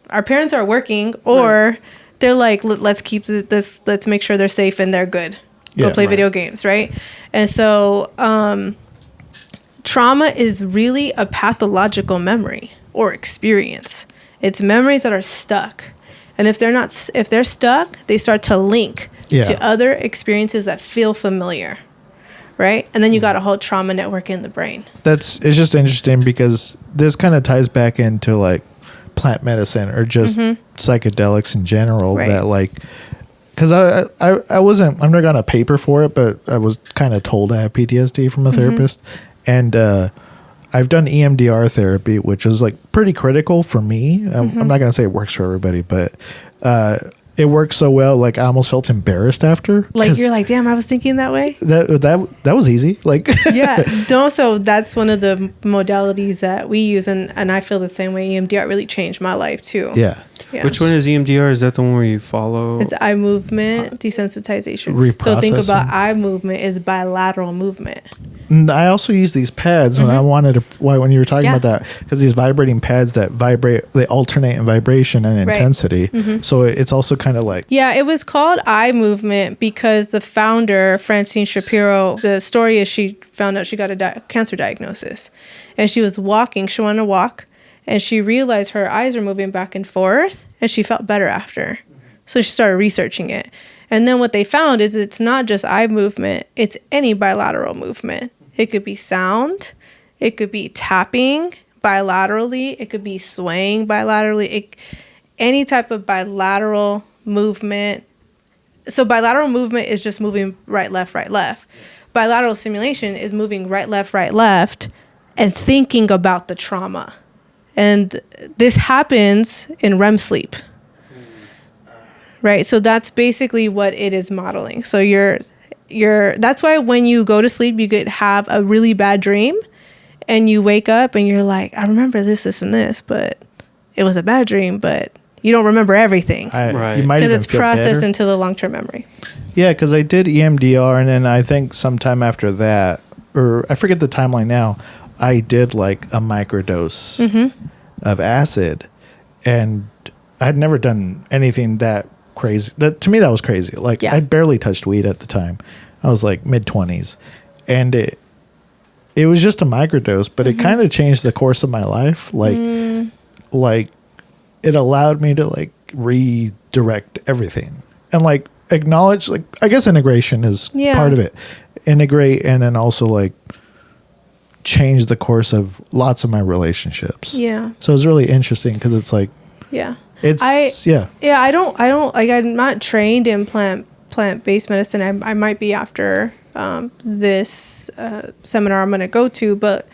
our parents are working, or they're like, let's keep this, let's make sure they're safe and they're good. Go play video games, right? And so trauma is really a pathological memory or experience. It's memories that are stuck. And if they're stuck, they start to link to other experiences that feel familiar, right? And then you got a whole trauma network in the brain. It's just interesting because this kind of ties back into like plant medicine or just psychedelics in general. Right. That like, because I'm not on a paper for it, but I was kind of told I have PTSD from a therapist, and I've done EMDR therapy, which is like pretty critical for me. I'm not gonna say it works for everybody, but it works so well. Like I almost felt embarrassed after. Like you're like, damn, I was thinking that way. That was easy. Like yeah. No, so that's one of the modalities that we use, and I feel the same way. EMDR really changed my life too. Yeah. Which one is EMDR? Is that the one where you follow? It's eye movement desensitization. So think about eye movement is bilateral movement. And I also use these pads when I wanted to. When you were talking about that, because these vibrating pads that vibrate, they alternate in vibration and intensity. So it's also kind of like it was called eye movement because the founder, Francine Shapiro, the story is she found out she got a cancer diagnosis, and she was walking. She wanted to walk, and she realized her eyes were moving back and forth, and she felt better after. So she started researching it. And then what they found is it's not just eye movement, it's any bilateral movement. It could be sound, it could be tapping bilaterally, it could be swaying bilaterally, any type of bilateral movement. So bilateral movement is just moving right, left, right, left. Bilateral stimulation is moving right, left, and thinking about the trauma. And this happens in REM sleep. Right? So that's basically what it is modeling. So that's why when you go to sleep, you could have a really bad dream and you wake up and you're like, I remember this, and this, but it was a bad dream, but you don't remember everything. Because it's processed into the long-term memory. Yeah, because I did EMDR, and then I think sometime after that, or I forget the timeline now, I did like a microdose of acid, and I had never done anything that crazy. To me, that was crazy. Like I'd barely touched weed at the time. I was like mid-20s, and it was just a microdose, but it kind of changed the course of my life. Like it allowed me to like redirect everything and like acknowledge, like, I guess integration is part of it. Integrate, and then also like change the course of lots of my relationships. Yeah. So it's really interesting because it's like, I don't like, I'm not trained in plant-based medicine. I might be after this seminar I'm going to go to, but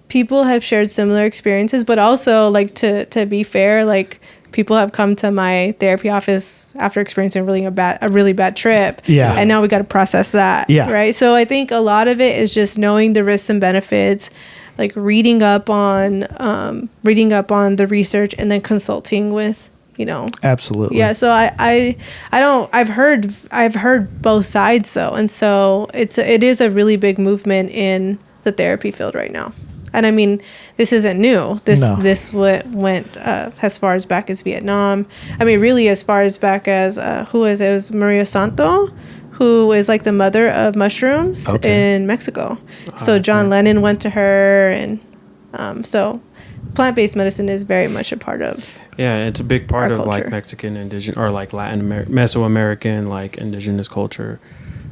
people have shared similar experiences, but also like to be fair, like people have come to my therapy office after experiencing a really bad trip. Yeah. And now we got to process that. Yeah. Right. So I think a lot of it is just knowing the risks and benefits, like reading up on the research, and then consulting with, Absolutely. Yeah. So I've heard both sides though. And so it is a really big movement in the therapy field right now. And I mean, this isn't new. This went as far as back as Vietnam. I mean, really as far as back as it was Maria Santo, who is like the mother of mushrooms in Mexico. So John Lennon went to her, and so plant-based medicine is very much a part of. Yeah, it's a big part of culture. Like Mexican indigenous or like Latin Mesoamerican like indigenous culture,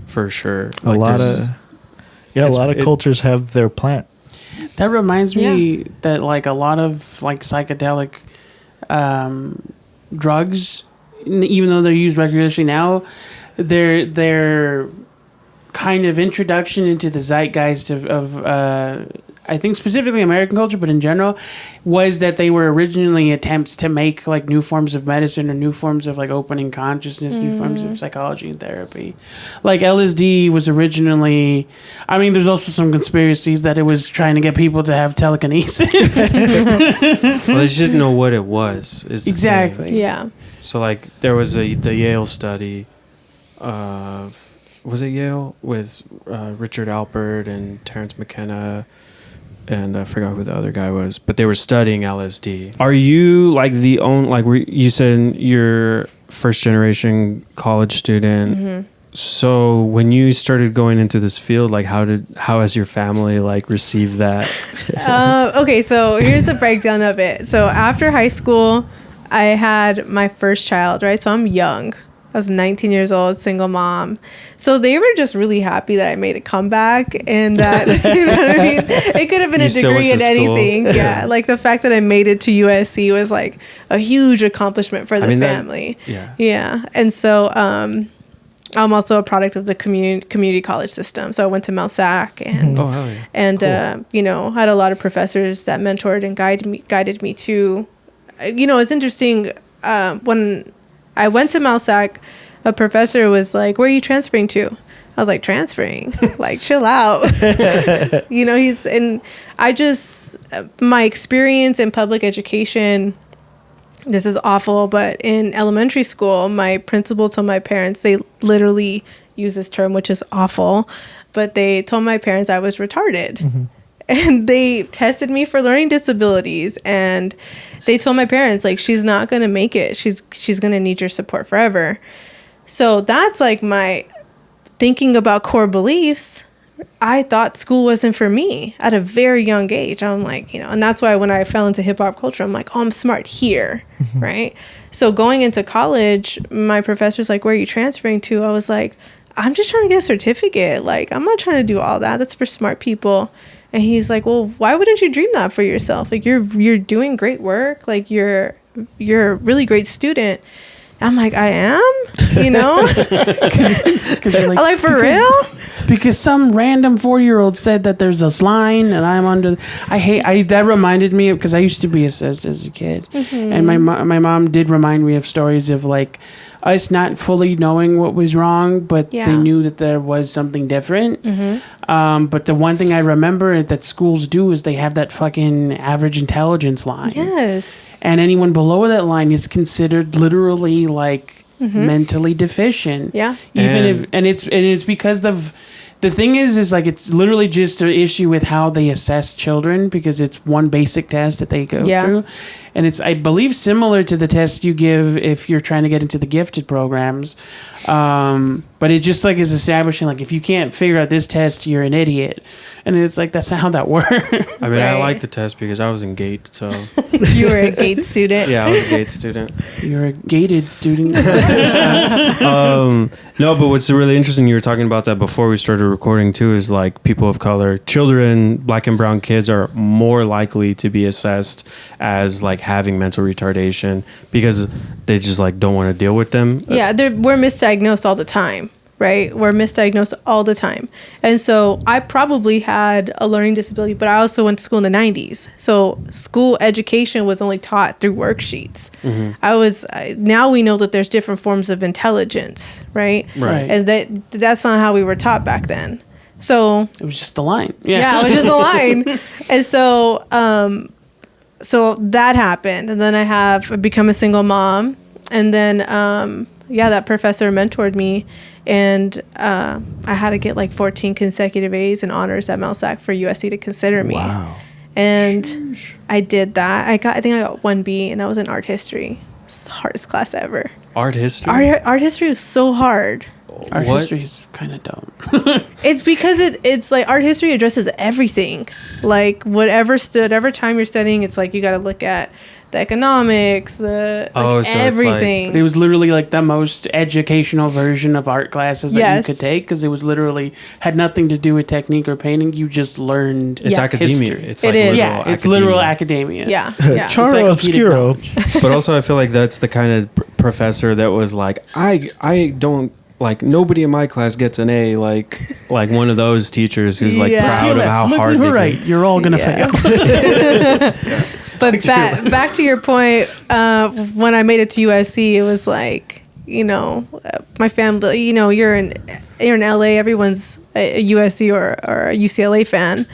for sure. A lot of cultures have their plant. That reminds me that like a lot of like psychedelic drugs, even though they're used recreationally now, they're kind of introduction into the zeitgeist of I think specifically American culture, but in general, was that they were originally attempts to make like new forms of medicine or new forms of like opening consciousness, new forms of psychology and therapy. Like LSD was originally, I mean, there's also some conspiracies that it was trying to get people to have telekinesis. Well, they just didn't know what it was. Is the Exactly. thing. Yeah. So like there was the Yale study of, was it Yale, with Richard Alpert and Terence McKenna, and I forgot who the other guy was, but they were studying LSD. Are you like the only, like you said you're first generation college student? So when you started going into this field, like how has your family like received that? Okay, so here's the breakdown of it. So after high school, I had my first child, right? So I'm young. I was 19 years old, single mom. So they were just really happy that I made a comeback and that, you know what I mean? It could have been a degree in anything. Yeah. Like the fact that I made it to USC was like a huge accomplishment for the family. Yeah. And so I'm also a product of the community college system. So I went to Mount Sac and, cool. You know, had a lot of professors that mentored and guided me to, you know, it's interesting. When I went to Mount Sac, a professor was like, "Where are you transferring to?" I was like, "Transferring? Like, chill out." You know, my experience in public education, this is awful, but in elementary school, my principal told my parents, they literally use this term, which is awful, but they told my parents I was retarded. And they tested me for learning disabilities, and they told my parents, like, she's not going to make it. She's going to need your support forever. So that's like my thinking about core beliefs. I thought school wasn't for me at a very young age. I'm like, you know, and that's why when I fell into hip hop culture, I'm like, oh, I'm smart here. Right. So going into college, my professor's like, where are you transferring to? I was like, I'm just trying to get a certificate. Like, I'm not trying to do all that. That's for smart people. And he's like, well, why wouldn't you dream that for yourself? Like, you're doing great work. Like, you're a really great student. I'm like, I am? You know? Cause you're like for real? Because some random 4-year-old said that there's this line and I'm under... that reminded me of... Because I used to be assessed as a kid. And my mom did remind me of stories of, like, us not fully knowing what was wrong, but they knew that there was something different. But the one thing I remember that schools do is they have that fucking average intelligence line. Yes. And anyone below that line is considered literally like mentally deficient. Yeah. It's because the thing is like it's literally just an issue with how they assess children, because it's one basic test that they go through. And it's, I believe, similar to the test you give if you're trying to get into the gifted programs. But it just like is establishing, like, if you can't figure out this test, you're an idiot. And it's like, that's not how that works. I mean, I like the test because I was in GATE, so. You were a GATE student? Yeah, I was a GATE student. You're a gated student. No, but what's really interesting, you were talking about that before we started recording too, is like people of color, children, black and brown kids are more likely to be assessed as like having mental retardation because they just like don't want to deal with them. Yeah, we're misdiagnosed all the time, right? We're misdiagnosed all the time. And so I probably had a learning disability, but I also went to school in the 90s. So school education was only taught through worksheets. Now we know that there's different forms of intelligence, right? Right. And that's not how we were taught back then. So it was just a line. Yeah, it was just a line. And so so that happened. And then I become a single mom. And then that professor mentored me. And I had to get like 14 consecutive A's and honors at Mount Sac for USC to consider me. Wow. And sheesh. I did that. I think I got 1B, and that was in art history. It's the hardest class ever. Art history? Art history was so hard. Art history is kind of dumb. It's because it's like art history addresses everything. Like whatever time you're studying, it's like you got to look at the economics, everything. It was literally like the most educational version of art classes that you could take, because it was literally had nothing to do with technique or painting. You just learned it's academia. History. It's literal academia. Yeah. Charo Obscuro. But also I feel like that's the kind of professor that was like, I don't like nobody in my class gets an A, like one of those teachers who's like proud of how hard they right. You're all gonna fail. But back to your point, when I made it to USC, it was like, you know, my family, you know, you're in LA, everyone's a USC or a UCLA fan.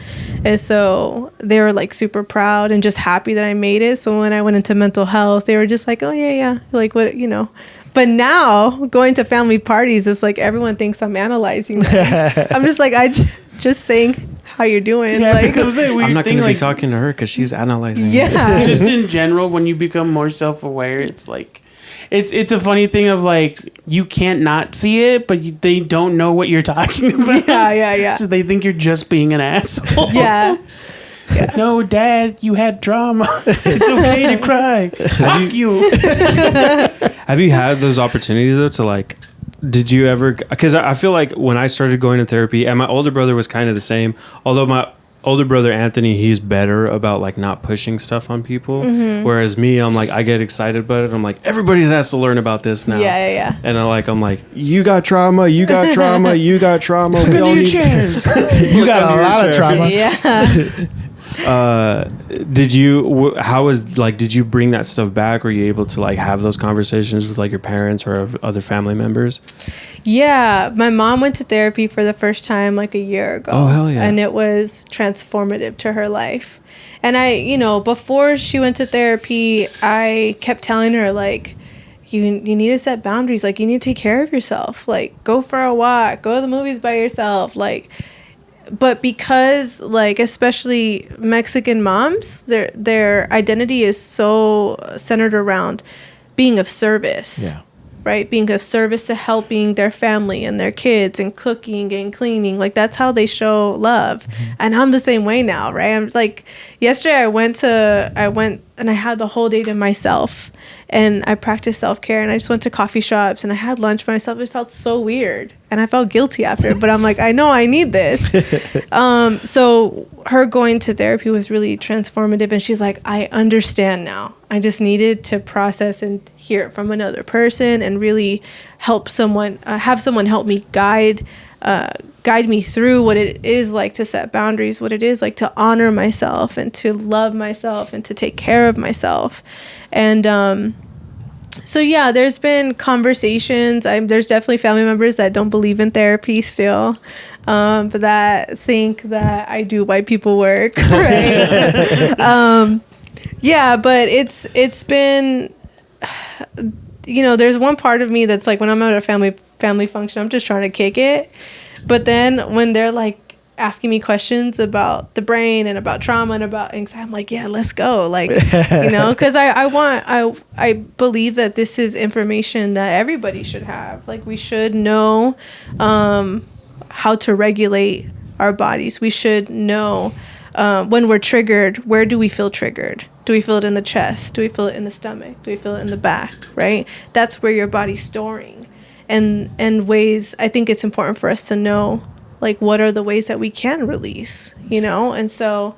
And so they were like super proud and just happy that I made it. So when I went into mental health, they were just like, oh yeah. Like what, you know. But now going to family parties, it's like everyone thinks I'm analyzing them. I'm just like, just saying how you're doing. Yeah, like I'm not going to be talking to her because she's analyzing. Yeah. Just in general, when you become more self-aware, it's like, it's a funny thing of like, you can't not see it, but they don't know what you're talking about. Yeah. So they think you're just being an asshole. Yeah. No, Dad, you had drama. It's okay to cry. Fuck you. Have you had those opportunities though to like, did you ever, because I feel like when I started going to therapy, and my older brother was kind of the same, although my older brother Anthony, he's better about like not pushing stuff on people, whereas me, I'm like, I get excited about it. I'm like, everybody has to learn about this now. Yeah. And I'm like, you got trauma, you got trauma. We all need chairs. You got a lot of trauma. Yeah. Did you bring that stuff back? Were you able to like have those conversations with like your parents or other family members? Yeah, my mom went to therapy for the first time like a year ago. Oh, hell yeah. And it was transformative to her life. And I, you know, before she went to therapy, I kept telling her like, you need to set boundaries. Like, you need to take care of yourself. Like, go for a walk, go to the movies by yourself. Like, but because like especially Mexican moms, their identity is so centered around being of service. Yeah. Right? Being of service to helping their family and their kids and cooking and cleaning. Like that's how they show love. And I'm the same way now, right? I'm like, yesterday I went and I had the whole day to myself and I practiced self-care and I just went to coffee shops and I had lunch by myself. It felt so weird and I felt guilty after, but I'm like, I know I need this. So her going to therapy was really transformative and she's like, I understand now. I just needed to process and hear it from another person and really help someone, have someone help me guide me through what it is like to set boundaries, what it is like to honor myself and to love myself and to take care of myself. And so yeah, there's been conversations. There's definitely family members that don't believe in therapy still, but that think that I do white people work, right? Yeah, but it's been, you know, there's one part of me that's like when I'm at a family function, I'm just trying to kick it. But then when they're like asking me questions about the brain and about trauma and about anxiety, I'm like, yeah, let's go. Like, you know, because I believe that this is information that everybody should have. Like we should know how to regulate our bodies. We should know when we're triggered, where do we feel triggered? Do we feel it in the chest? Do we feel it in the stomach? Do we feel it in the back? Right? That's where your body's storing. And ways, I think it's important for us to know, like, what are the ways that we can release, you know? And so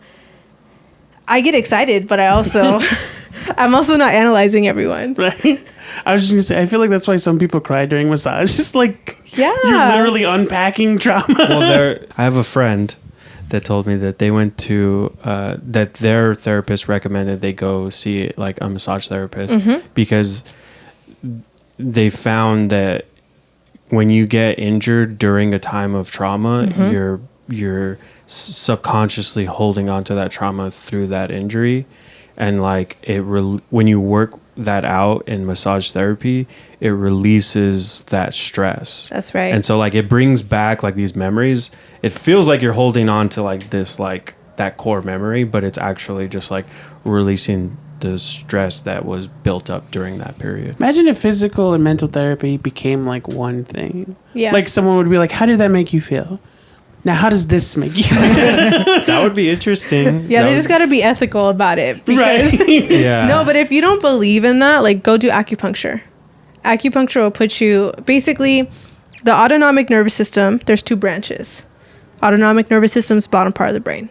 I get excited, but I'm also not analyzing everyone. Right? I was just going to say, I feel like that's why some people cry during massage. Just like, yeah, you're literally unpacking trauma. Well, I have a friend that told me that they went to that their therapist recommended they go see like a massage therapist because they found that when you get injured during a time of trauma, you're subconsciously holding on to that trauma through that injury, and like when you work that out in massage therapy, it releases that stress. That's right. And so like it brings back like these memories. It feels like you're holding on to like this like that core memory, but it's actually just like releasing the stress that was built up during that period. Imagine if physical and mental therapy became like one thing. Yeah. Like someone would be like, how did that make you feel? Now, how does this make you feel? That would be interesting. Yeah, they just got to be ethical about it. Right. Yeah. No, but if you don't believe in that, like go do acupuncture. Acupuncture will put you, basically, the autonomic nervous system, there's two branches. Autonomic nervous system's bottom part of the brain.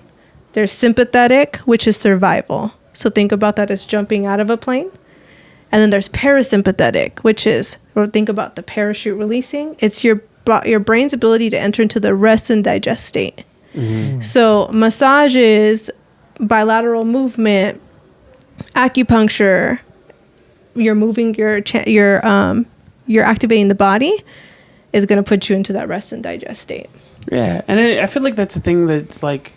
There's sympathetic, which is survival. So think about that as jumping out of a plane. And then there's parasympathetic, which is, or think about the parachute releasing. It's your brain's ability to enter into the rest and digest state. So massages, bilateral movement, acupuncture, you're moving you're activating the body, is going to put you into that rest and digest state. Yeah, and I feel like that's a thing that's like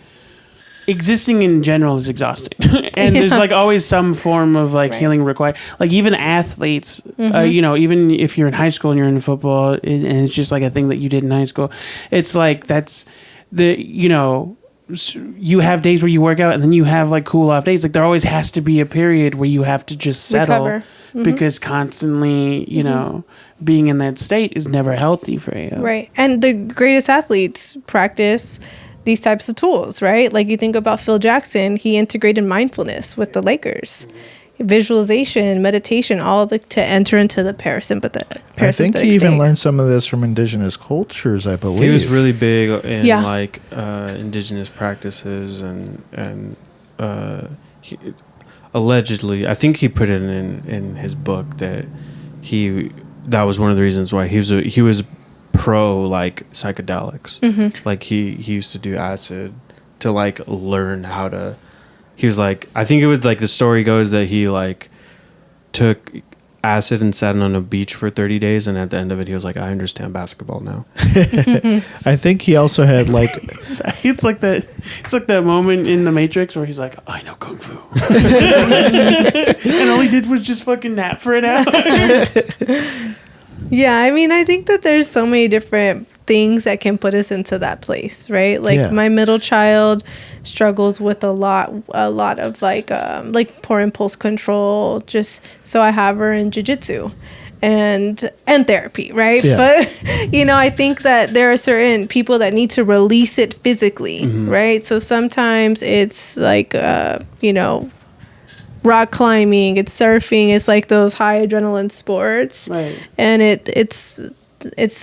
existing in general is exhausting, and there's like always some form of like healing required. Like even athletes, you know, even if you're in high school and you're in football, and it's just like a thing that you did in high school, it's like that's the, you know, you have days where you work out and then you have like cool off days. Like there always has to be a period where you have to just settle, because constantly, you know, being in that state is never healthy for you. Right. And the greatest athletes practice these types of tools, right? Like you think about Phil Jackson, he integrated mindfulness with the Lakers. Visualization, meditation, all to enter into the parasympathetic I think he state. even learned some of this from indigenous cultures, I believe. He was really big in like indigenous practices, and allegedly, I think he put it in his book that was one of the reasons why he was pro like psychedelics. Like he used to do acid to like learn how to. He was like, I think it was like the story goes that he like took acid and sat on a beach for 30 days, and at the end of it he was like, I understand basketball now. I think he also had like it's like that moment in the Matrix where he's like, I know kung fu. And all he did was just fucking nap for an hour. Yeah, I mean, I think that there's so many different things that can put us into that place, right? Like my middle child struggles with a lot of like poor impulse control, just so I have her in jiu-jitsu and therapy, right? But you know, I think that there are certain people that need to release it physically, right? So sometimes it's like you know, rock climbing, it's surfing, it's like those high adrenaline sports, right? And it's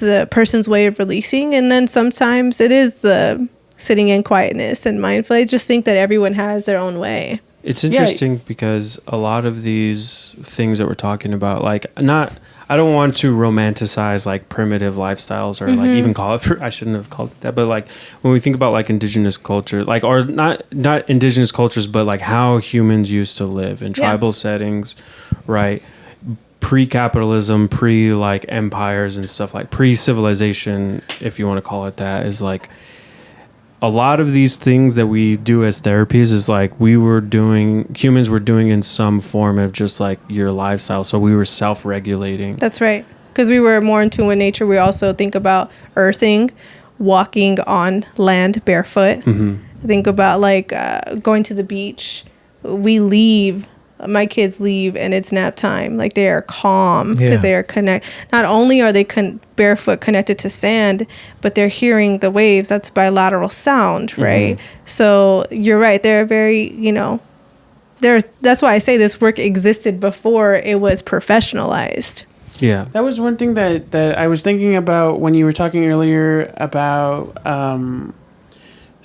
the person's way of releasing, and then sometimes it is the sitting in quietness and mindful. I just think that everyone has their own way. It's interesting because a lot of these things that we're talking about, like I don't want to romanticize like primitive lifestyles or like even call it, I shouldn't have called it that, but like when we think about like indigenous culture, like, or not indigenous cultures, but like how humans used to live in tribal settings, right? Pre-capitalism, like empires and stuff, like pre-civilization, if you want to call it that, is like a lot of these things that we do as therapies is like humans were doing in some form of just like your lifestyle. So we were self-regulating. That's right. Because we were more in tune with nature. We also think about earthing, walking on land barefoot. Think about like going to the beach. My kids leave and it's nap time. Like they are calm because they are not only are they barefoot connected to sand, but they're hearing the waves. That's bilateral sound, right? So you're right. They're very, you know, that's why I say this work existed before it was professionalized. Yeah. That was one thing that I was thinking about when you were talking earlier about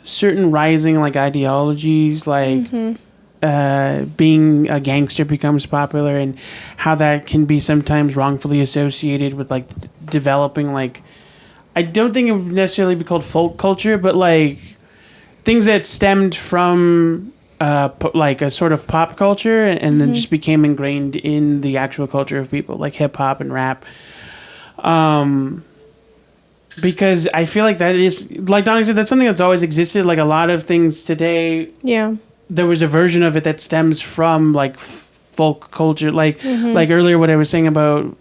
certain rising like ideologies, like being a gangster becomes popular, and how that can be sometimes wrongfully associated with like developing like, I don't think it would necessarily be called folk culture, but like things that stemmed from like a sort of pop culture and then just became ingrained in the actual culture of people, like hip hop and rap. Because I feel like that is, like Donna said, that's something that's always existed. Like a lot of things today. Yeah. There was a version of it that stems from like folk culture, like earlier what I was saying about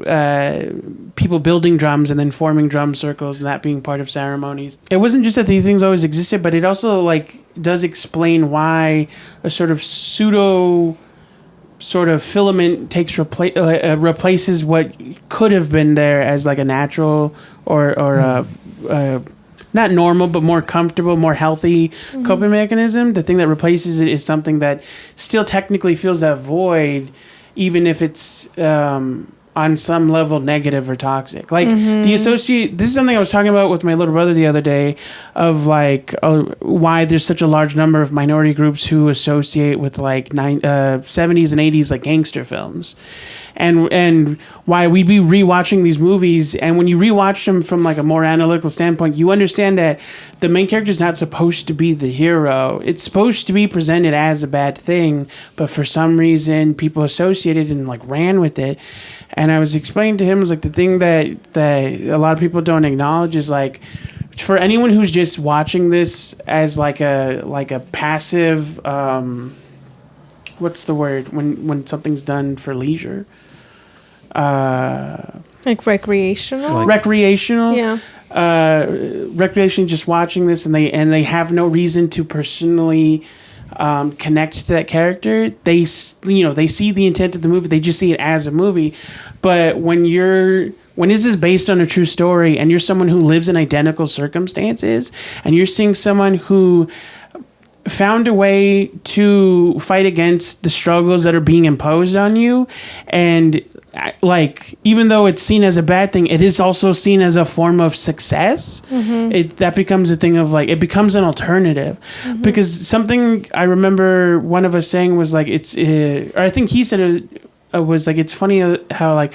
people building drums and then forming drum circles and that being part of ceremonies. It wasn't just that these things always existed, but it also like does explain why a sort of pseudo sort of filament replaces what could have been there as like a natural or not normal, but more comfortable, more healthy coping mechanism. The thing that replaces it is something that still technically fills that void, even if it's on some level negative or toxic. Like this is something I was talking about with my little brother the other day, of like why there's such a large number of minority groups who associate with like 70s and 80s like gangster films. and why we'd be rewatching these movies. And when you rewatch them from like a more analytical standpoint, you understand that the main character is not supposed to be the hero. It's supposed to be presented as a bad thing, but for some reason people associated and like ran with it. And I was explaining to him, was like the thing that a lot of people don't acknowledge is like, for anyone who's just watching this as like a passive, what's the word when something's done for leisure? Like recreational. Recreational. Yeah. Recreation, just watching this, and they have no reason to personally connect to that character. They see the intent of the movie. They just see it as a movie. But when this is based on a true story, and you're someone who lives in identical circumstances, and you're seeing someone who found a way to fight against the struggles that are being imposed on you, and like, even though it's seen as a bad thing, it is also seen as a form of success. That becomes a thing of like, it becomes an alternative. Because something I remember one of us saying was like, or I think he said it was like, it's funny how like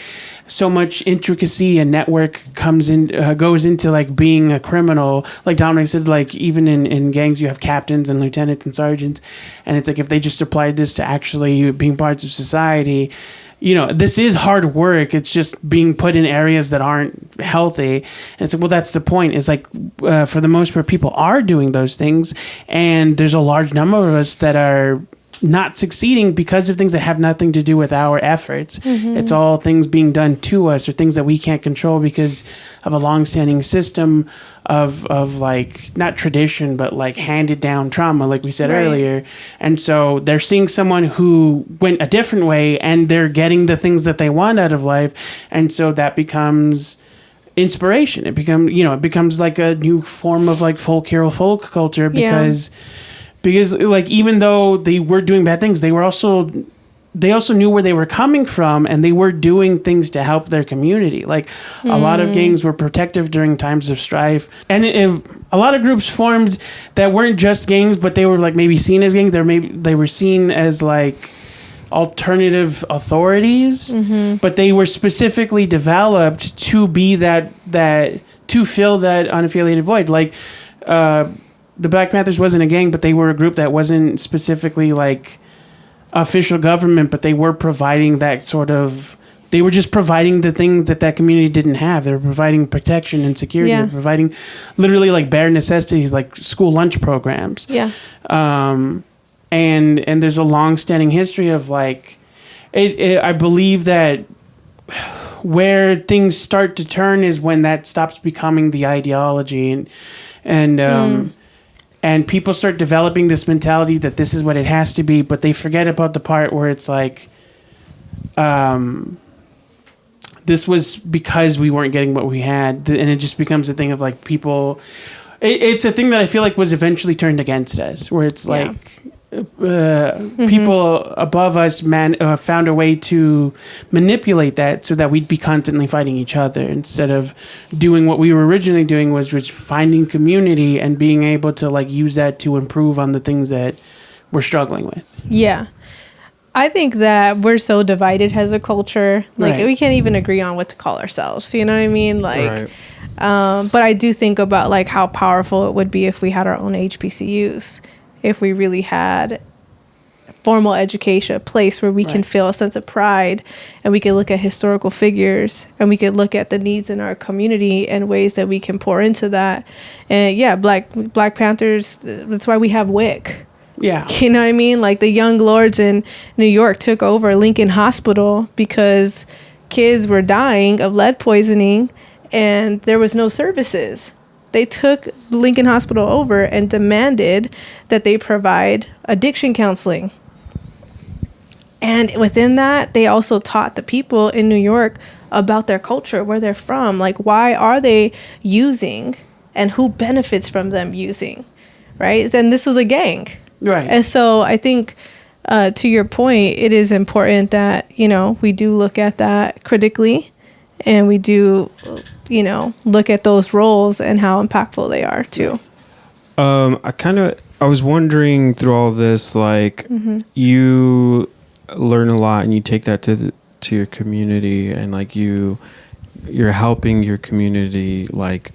so much intricacy and network goes into like being a criminal. Like Dominic said, like even in gangs you have captains and lieutenants and sergeants, and it's like if they just applied this to actually being parts of society, this is hard work. It's just being put in areas that aren't healthy. And it's like, well, that's the point. It's like, for the most part, people are doing those things, and there's a large number of us that are not succeeding because of things that have nothing to do with our efforts. It's all things being done to us, or things that we can't control because of a long-standing system of like, not tradition, but like handed down trauma, like we said earlier. And so they're seeing someone who went a different way, and they're getting the things that they want out of life. And so that becomes inspiration. It becomes like a new form of like folk hero, folk culture, because like, even though they were doing bad things, they also knew where they were coming from, and they were doing things to help their community. Like a lot of gangs were protective during times of strife, and a lot of groups formed that weren't just gangs, but they were like maybe seen as gangs. They were seen as like alternative authorities, but they were specifically developed to be that to fill that unaffiliated void. Like the Black Panthers wasn't a gang, but they were a group that wasn't specifically like official government, but they were providing that sort of, they were just providing the things that community didn't have. They were providing protection and security. They were providing literally like bare necessities, like school lunch programs. And there's a long-standing history of like, I believe that where things start to turn is when that stops becoming the ideology, and people start developing this mentality that this is what it has to be, but they forget about the part where it's like, this was because we weren't getting what we had, and it just becomes a thing of like people. It's a thing that I feel like was eventually turned against us, where it's like people above us found a way to manipulate that so that we'd be constantly fighting each other, instead of doing what we were originally doing, was finding community and being able to like use that to improve on the things that we're struggling with. I think that we're so divided as a culture. Like we can't even agree on what to call ourselves. You know what I mean? Like, but I do think about like how powerful it would be if we had our own HBCUs. If we really had formal education, a place where we can feel a sense of pride, and we can look at historical figures, and we can look at the needs in our community and ways that we can pour into that. And Black Panthers, that's why we have WIC. You know what I mean? Like the Young Lords in New York took over Lincoln Hospital because kids were dying of lead poisoning and there was no services. They took Lincoln Hospital over and demanded that they provide addiction counseling. And within that, they also taught the people in New York about their culture, where they're from. Like, why are they using, and who benefits from them using, right? And this is a gang. And so I think, to your point, it is important that, we do look at that critically, and we do, look at those roles and how impactful they are too. I was wondering through all this, like you learn a lot and you take that to to your community, and like you're helping your community like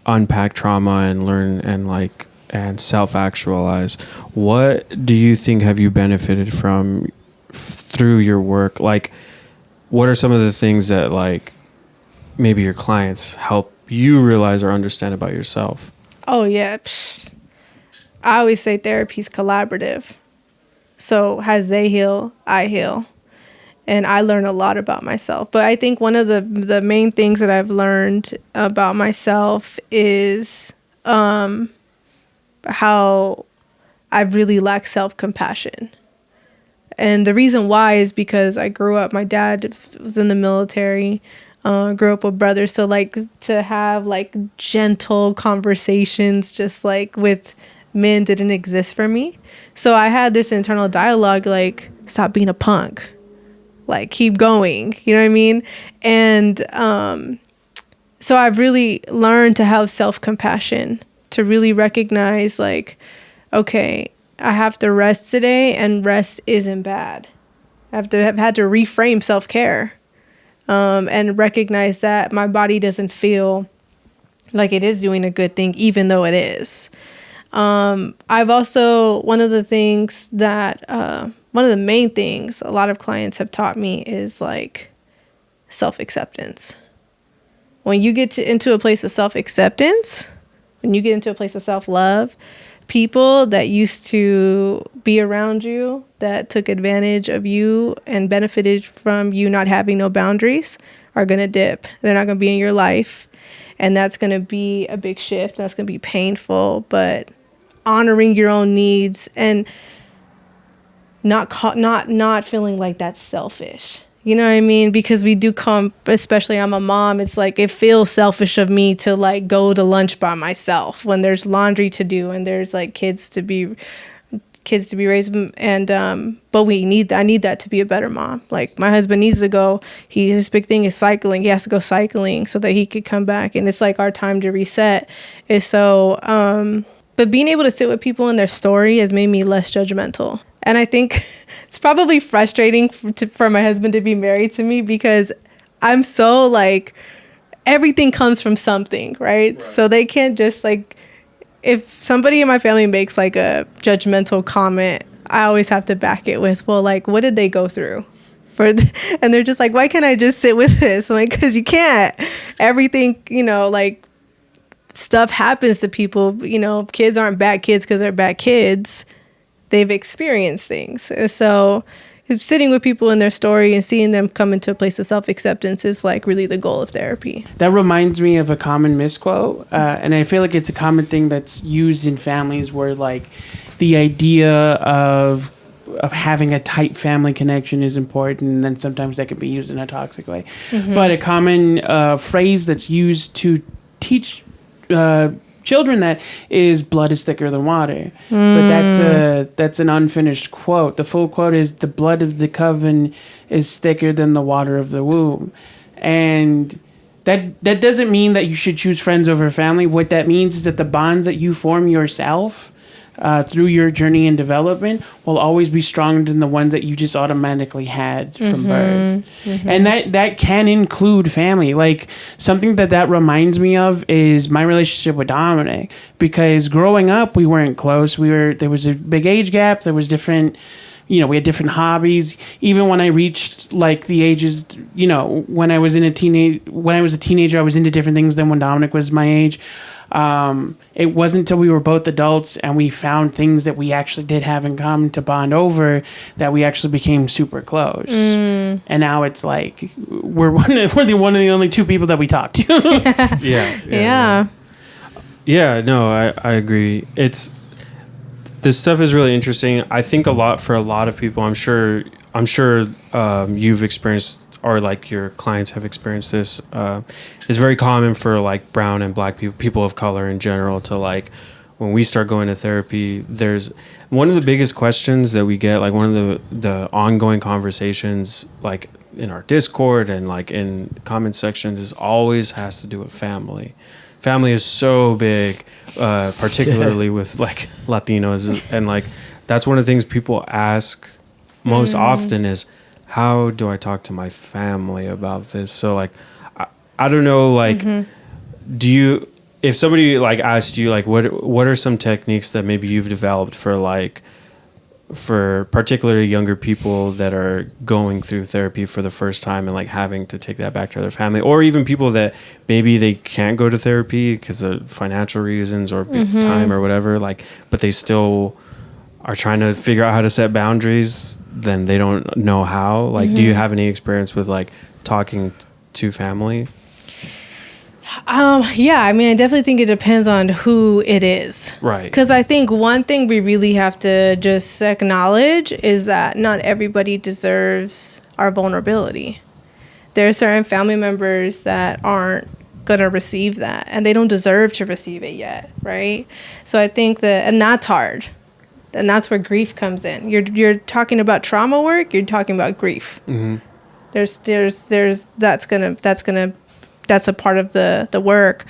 unpack trauma and learn and self-actualize. What do you think have you benefited from through your work? Like, what are some of the things that like maybe your clients help you realize or understand about yourself? Oh yeah. I always say therapy's collaborative. So as they heal, I heal. And I learn a lot about myself. But I think one of the main things that I've learned about myself is how I really lack self-compassion. And the reason why is because I grew up, my dad was in the military, grew up with brothers. So like to have like gentle conversations just like with men didn't exist for me. So I had this internal dialogue like, stop being a punk. Like, keep going. You know what I mean? And so I've really learned to have self-compassion, to really recognize like, okay, I have to rest today, and rest isn't bad. I've had to reframe self-care and recognize that my body doesn't feel like it is doing a good thing, even though it is. I've also, one of the main things a lot of clients have taught me is like self-acceptance. When you get into a place of self-acceptance, when you get into a place of self-love, people that used to be around you, that took advantage of you and benefited from you not having no boundaries, are going to dip. They're not going to be in your life. And that's going to be a big shift. That's going to be painful, but honoring your own needs and not feeling like that's selfish. You know what I mean? Because we do come, especially I'm a mom, it's like it feels selfish of me to like go to lunch by myself when there's laundry to do and there's like kids to be raised, and but I need that to be a better mom. Like my husband needs to go, his big thing is cycling. He has to go cycling so that he could come back, and it's like our time to reset. Is so but being able to sit with people in their story has made me less judgmental. And I think it's probably frustrating for my husband to be married to me, because I'm so like, everything comes from something, right? So they can't just like, if somebody in my family makes like a judgmental comment, I always have to back it with, well, like, what did they go through? And they're just like, why can't I just sit with this? I'm like, because you can't. Everything, like, stuff happens to people. Kids aren't bad kids because they're bad kids. They've experienced things. And so sitting with people in their story and seeing them come into a place of self-acceptance is like really the goal of therapy. That reminds me of a common misquote. And I feel like it's a common thing that's used in families where like the idea of having a tight family connection is important. And then sometimes that can be used in a toxic way. Mm-hmm. But a common phrase that's used to teach children that is blood is thicker than water. But that's an unfinished quote. The full quote is the blood of the coven is thicker than the water of the womb. And that doesn't mean that you should choose friends over family. What that means is that the bonds that you form yourself through your journey and development will always be stronger than the ones that you just automatically had from birth. Mm-hmm. And that can include family. Like something that reminds me of is my relationship with Dominic, because growing up we weren't close. There was a big age gap. There was different, we had different hobbies. Even when I reached like the ages, when I was a teenager, I was into different things than when Dominic was my age. It wasn't until we were both adults and we found things that we actually did have in common to bond over that we actually became super close. And now it's like we're one of the only two people that we talk to. Yeah. No, I agree. This stuff is really interesting. I think for a lot of people, I'm sure you've experienced, or like your clients have experienced this. It's very common for like brown and black people of color in general to like, when we start going to therapy, there's one of the biggest questions that we get, like one of the ongoing conversations like in our Discord and like in comment sections is always has to do with family. Family is so big, particularly with like Latinos, and like that's one of the things people ask most often is, how do I talk to my family about this? So like, I don't know, like, do you, if somebody like asked you, like, what are some techniques that maybe you've developed for particularly younger people that are going through therapy for the first time and like having to take that back to their family, or even people that maybe they can't go to therapy because of financial reasons or time or whatever, like, but they still are trying to figure out how to set boundaries, then they don't know how, like, do you have any experience with like talking to family? Yeah, I mean, I definitely think it depends on who it is. Right. Because I think one thing we really have to just acknowledge is that not everybody deserves our vulnerability. There are certain family members that aren't going to receive that, and they don't deserve to receive it yet, right? So I think that, and that's hard. And that's where grief comes in. You're talking about trauma work, you're talking about grief. That's a part of the work.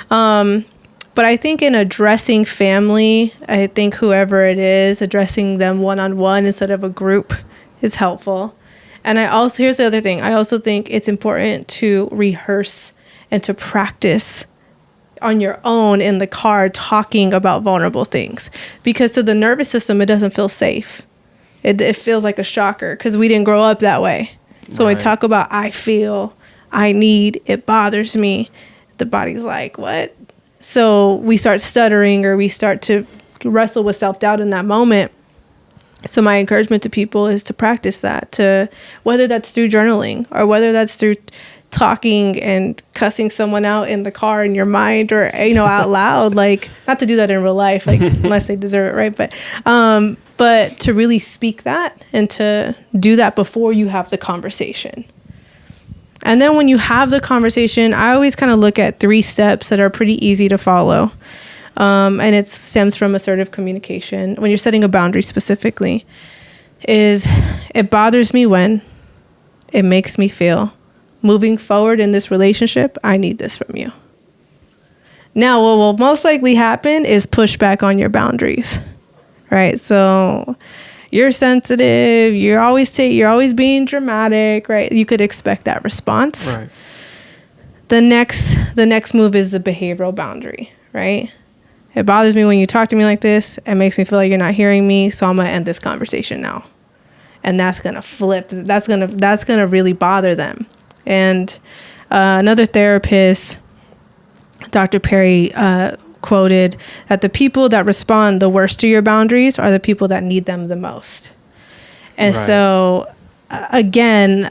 But I think in addressing family, I think whoever it is, addressing them one-on-one instead of a group is helpful. And here's the other thing. I also think it's important to rehearse and to practice on your own in the car talking about vulnerable things. Because to the nervous system, it doesn't feel safe. It feels like a shocker because we didn't grow up that way. So when we talk about I feel, I need, it bothers me, the body's like, what? So we start stuttering or we start to wrestle with self-doubt in that moment. So my encouragement to people is to practice that, to whether that's through journaling or whether that's through talking and cussing someone out in the car in your mind or, out loud, like not to do that in real life, like unless they deserve it, right? But to really speak that and to do that before you have the conversation. And then when you have the conversation, I always kind of look at 3 steps that are pretty easy to follow. And it stems from assertive communication. When you're setting a boundary specifically, is it bothers me when it makes me feel. Moving forward in this relationship, I need this from you. Now, what will most likely happen is pushback on your boundaries, right? So you're sensitive, you're always being dramatic, right? You could expect that response. Right. The next move is the behavioral boundary, right? It bothers me when you talk to me like this. It makes me feel like you're not hearing me, so I'm gonna end this conversation now. And that's gonna flip. That's gonna really bother them. And another therapist, Dr. Perry, quoted that the people that respond the worst to your boundaries are the people that need them the most. And so, again,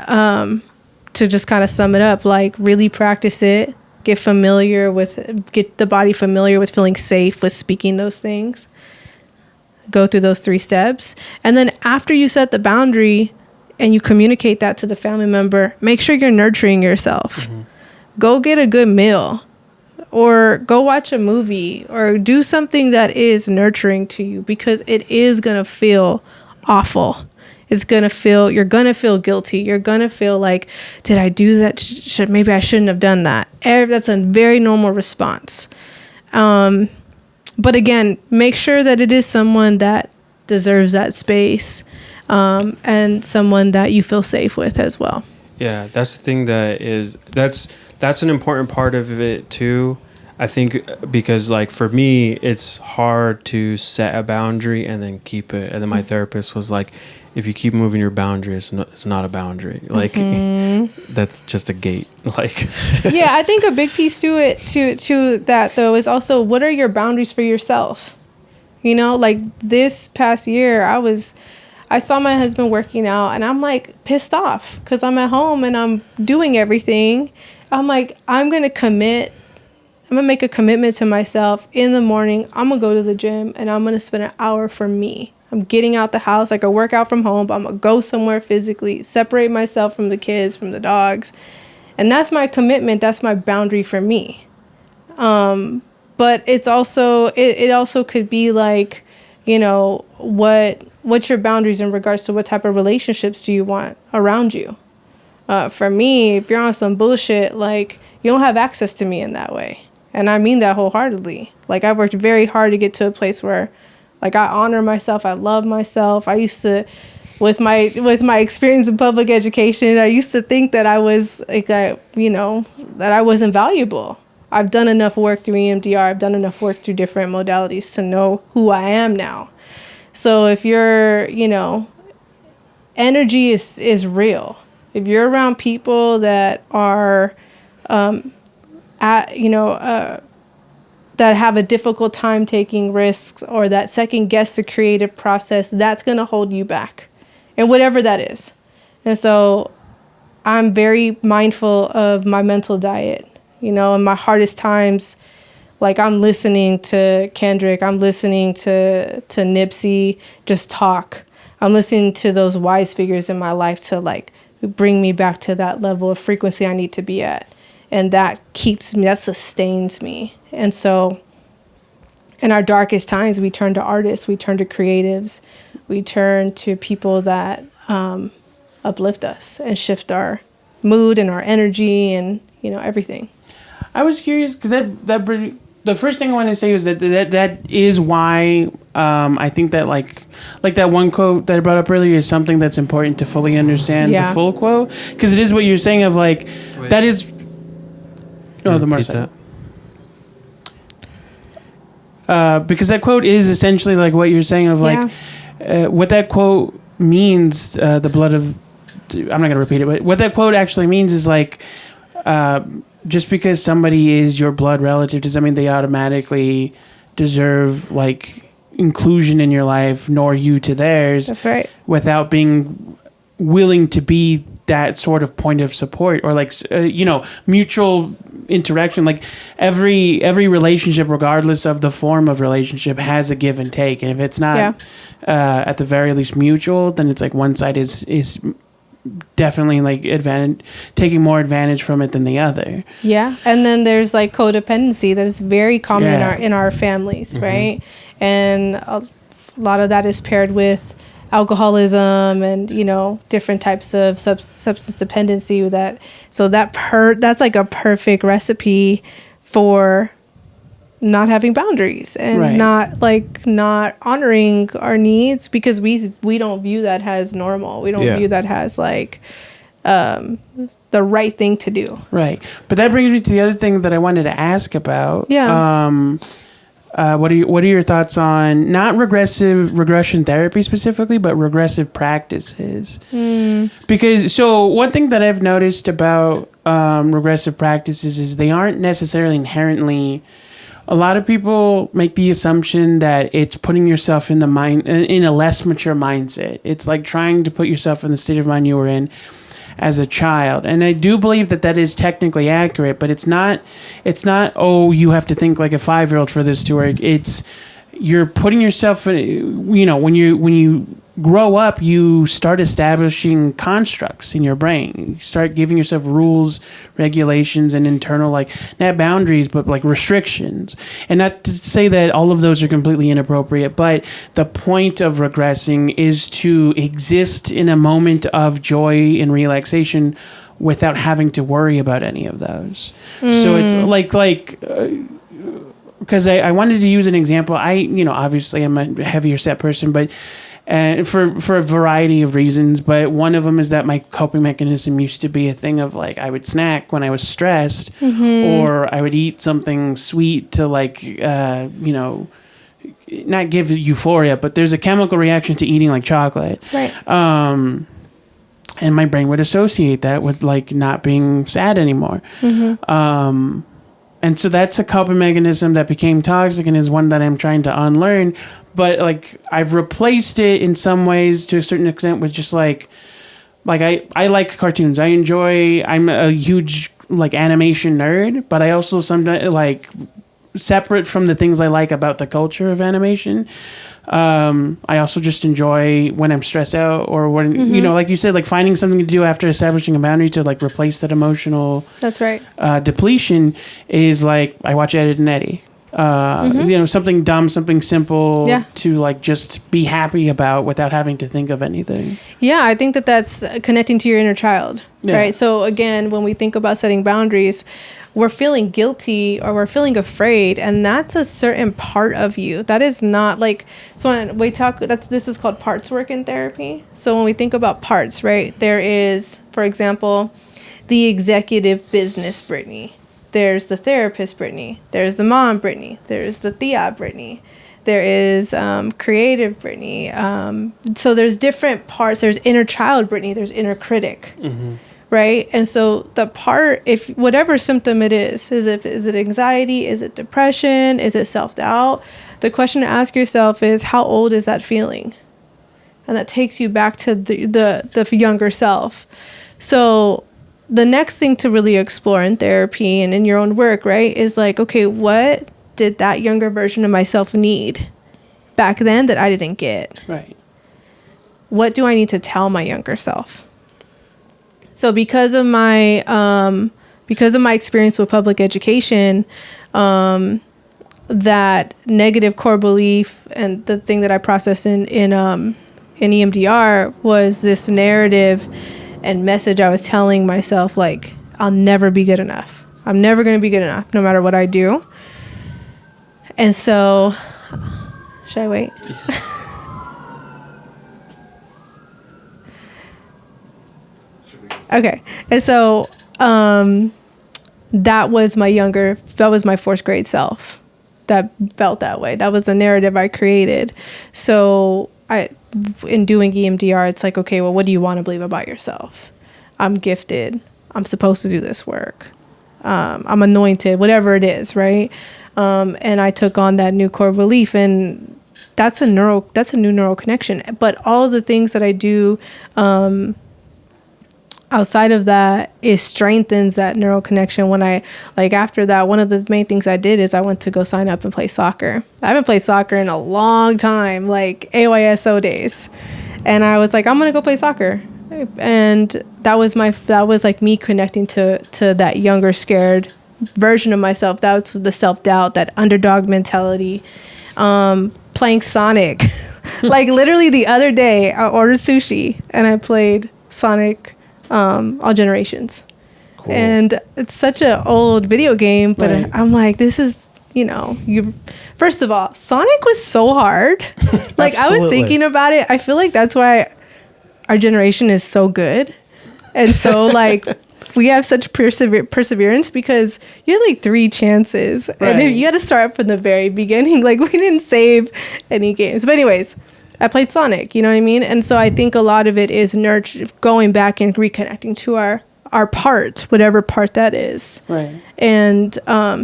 to just kind of sum it up, like really practice it, get the body familiar with feeling safe with speaking those things, go through those 3 steps. And then after you set the boundary and you communicate that to the family member, make sure you're nurturing yourself. Go get a good meal or go watch a movie or do something that is nurturing to you, because it is going to feel awful. You're going to feel guilty. You're going to feel like, did I do that? Maybe I shouldn't have done that. That's a very normal response. But again, make sure that it is someone that deserves that space, and someone that you feel safe with as well. Yeah, that's the thing that's an important part of it too. I think because like for me, it's hard to set a boundary and then keep it. And then my therapist was like, if you keep moving your boundary, it's not a boundary. Like that's just a gate. Like yeah, I think a big piece to it to that though is also, what are your boundaries for yourself? Like this past year, I saw my husband working out and I'm like pissed off because I'm at home and I'm doing everything. I'm like, I'm going to make a commitment to myself in the morning. I'm going to go to the gym and I'm going to spend an hour for me. I'm getting out the house. I could work out from home, but I'm going to go somewhere physically, separate myself from the kids, from the dogs. And that's my commitment. That's my boundary for me. But it's also, it also could be like, what's your boundaries in regards to what type of relationships do you want around you? For me, if you're on some bullshit, like, you don't have access to me in that way. And I mean that wholeheartedly. Like, I worked very hard to get to a place where, like, I honor myself. I love myself. I used to with my experience in public education, I used to think that I was like, that I wasn't valuable. I've done enough work through EMDR. I've done enough work through different modalities to know who I am now. So if you're, energy is real. If you're around people that are, that have a difficult time taking risks or that second guess the creative process, that's going to hold you back, and whatever that is. And so I'm very mindful of my mental diet. In my hardest times, like I'm listening to Kendrick, I'm listening to Nipsey just talk. I'm listening to those wise figures in my life to like bring me back to that level of frequency I need to be at. And that keeps me, that sustains me. And so in our darkest times, we turn to artists, we turn to creatives, we turn to people that uplift us and shift our mood and our energy and, everything. I was curious because the first thing I wanted to say was that is why I think that like that one quote that I brought up earlier is something that's important to fully understand the full quote, because it is what you're saying of like that is. The motorcycle. Because that quote is essentially like what you're saying of like what that quote means. The blood of. I'm not gonna repeat it, but what that quote actually means is like. Just because somebody is your blood relative doesn't mean they automatically deserve like inclusion in your life, nor you to theirs. That's right. Without being willing to be that sort of point of support or like mutual interaction. Like every relationship, regardless of the form of relationship, has a give and take, and if it's not at the very least mutual, then it's like one side is definitely like taking more advantage from it than the other. And then there's like codependency that is very common in our families, right? And a lot of that is paired with alcoholism and different types of substance dependency. That's like a perfect recipe for not having boundaries and not honoring our needs, because we don't view that as normal. We don't view that as like the right thing to do. Right. But that brings me to the other thing that I wanted to ask about. What are your thoughts on not regression therapy specifically, but regressive practices? Because one thing that I've noticed about regressive practices is they aren't necessarily inherently. A lot of people make the assumption that it's putting yourself in a less mature mindset. It's like trying to put yourself in the state of mind you were in as a child. And I do believe that is technically accurate, but it's not, you have to think like a 5-year-old for this to work. It's, you're putting yourself, when you grow up, you start establishing constructs in your brain. You start giving yourself rules, regulations, and internal, like, not boundaries, but like restrictions. And not to say that all of those are completely inappropriate, but the point of regressing is to exist in a moment of joy and relaxation without having to worry about any of those. So it's because I wanted to use an example. Obviously I'm a heavier set person, but for a variety of reasons, but one of them is that my coping mechanism used to be a thing of like I would snack when I was stressed, or I would eat something sweet to like not give euphoria, but there's a chemical reaction to eating like chocolate, right? And my brain would associate that with like not being sad anymore. And so that's a coping mechanism that became toxic and is one that I'm trying to unlearn. But like I've replaced it in some ways to a certain extent with just like I like cartoons. I'm a huge like animation nerd, but I also sometimes like separate from the things I like about the culture of animation. I also just enjoy when I'm stressed out or when, like you said, like finding something to do after establishing a boundary to like replace that emotional that's right depletion is like I watch Ed and Eddie. something dumb, something simple Yeah. to like just be happy about without having to think of anything. Yeah, I think that that's connecting to your inner child, right? So again, when we think about setting boundaries, we're feeling guilty or we're feeling afraid, and that's a certain part of you. That is not like, so when we talk, this is called parts work in therapy. So when we think about parts, right, there is, for example, the executive business Brittany. There's the therapist Brittany. There's the mom Brittany. There's the Thea Brittany. There is creative Brittany. So there's different parts. There's inner child Brittany. There's inner critic, right? And so the part, if whatever symptom it is it anxiety? Is it depression? Is it self-doubt? The question to ask yourself is, how old is that feeling? And that takes you back to the younger self. So the next thing to really explore in therapy and in your own work, right, is like, okay, what did that younger version of myself need back then that I didn't get? Right. What do I need to tell my younger self? So because of my experience with public education, that negative core belief and the thing that I processed in EMDR was this narrative and message I was telling myself, like, I'll never be good enough. I'm never going to be good enough no matter what I do. And so, should I wait? Okay. And so, that was my fourth grade self that felt that way. That was the narrative I created. So in doing EMDR, it's like, okay, well, what do you want to believe about yourself? I'm gifted. I'm supposed to do this work. I'm anointed, whatever it is, right? And I took on that new core belief, and that's a new neural connection. But all of the things that I do outside of that, it strengthens that neural connection. When after that, one of the main things I did is I went to go sign up and play soccer. I haven't played soccer in a long time, like AYSO days. And I was like, I'm going to go play soccer. And that was like me connecting to that younger, scared version of myself. That's the self-doubt, that underdog mentality. Playing Sonic. Like literally the other day, I ordered sushi and I played Sonic All Generations. Cool. And it's such an old video game, but right. I'm like, this is, first of all, Sonic was so hard. Like I was thinking about it. I feel like that's why our generation is so good. And so like we have such perseverance because you had like 3 chances. Right. And you had to start from the very beginning. Like we didn't save any games. But anyways, I played Sonic, you know what I mean? And so I think a lot of it is going back and reconnecting to our part, whatever part that is. Right. And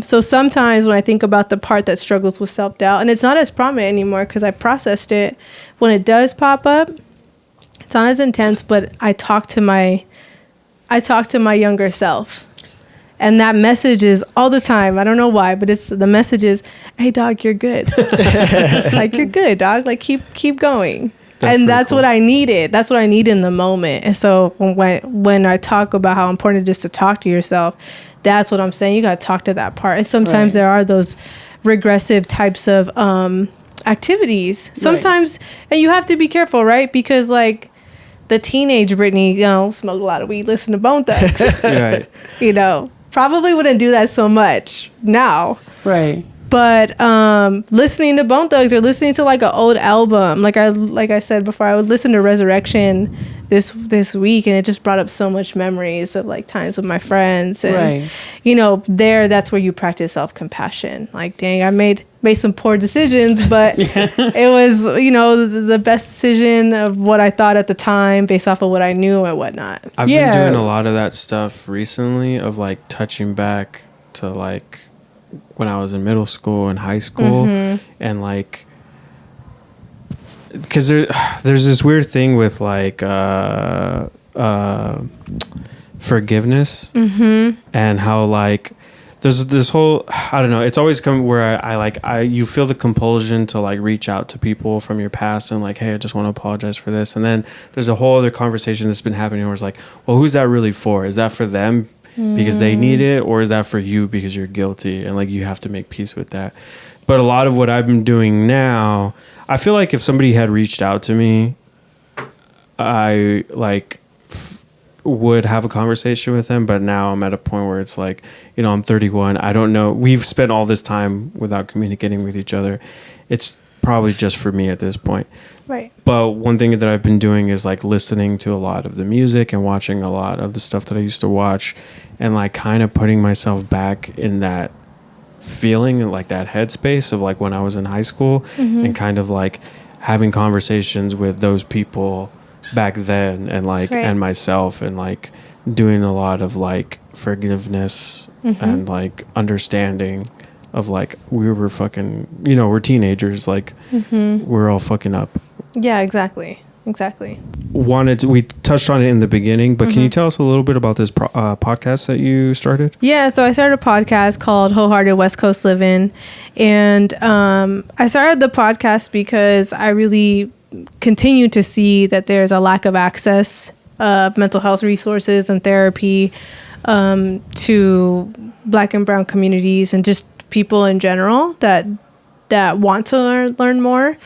so sometimes when I think about the part that struggles with self-doubt, and it's not as prominent anymore because I processed it, when it does pop up, it's not as intense, but I talk to my younger self. And that message is all the time. I don't know why, but the message is, hey dog, you're good. Like you're good, dog. Like keep going. That's cool. What I needed. That's what I need in the moment. And so when I talk about how important it is to talk to yourself, that's what I'm saying. You got to talk to that part. And sometimes there are those regressive types of activities. Sometimes, and you have to be careful, right? Because like the teenage Brittany, smoked a lot of weed, listen to Bone Thugs. Right. Probably wouldn't do that so much now. Right. But listening to Bone Thugs or listening to like an old album, like I said before, I would listen to Resurrection this week, and it just brought up so much memories of like times with my friends. And that's where you practice self-compassion. Like, dang, I made some poor decisions, but it was the best decision of what I thought at the time based off of what I knew and whatnot. I've been doing a lot of that stuff recently, of like touching back to like when I was in middle school and high school, and like, because there's this weird thing with like forgiveness, and how like there's this whole, I don't know, it's always come where you feel the compulsion to like reach out to people from your past and like, hey, I just want to apologize for this. And then there's a whole other conversation that's been happening where it's like, well, who's that really for? Is that for them because they need it, or is that for you because you're guilty and like you have to make peace with that? But a lot of what I've been doing now, I feel like if somebody had reached out to me, I like would have a conversation with them. But now I'm at a point where it's like, you know, I'm 31. I don't know. We've spent all this time without communicating with each other. It's probably just for me at this point. Right. But one thing that I've been doing is like listening to a lot of the music and watching a lot of the stuff that I used to watch, and like kind of putting myself back in that feeling and like that headspace of like when I was in high school, and kind of like having conversations with those people back then, and like and myself, and like doing a lot of like forgiveness and like understanding of like we were fucking, you know, we're teenagers, like we're all fucking up. Yeah, exactly. We touched on it in the beginning, but can you tell us a little bit about this podcast that you started? Yeah, so I started a podcast called Wholehearted West Coast Living, and I started the podcast because I really continue to see that there's a lack of access of mental health resources and therapy to Black and brown communities and just people in general that want to learn more.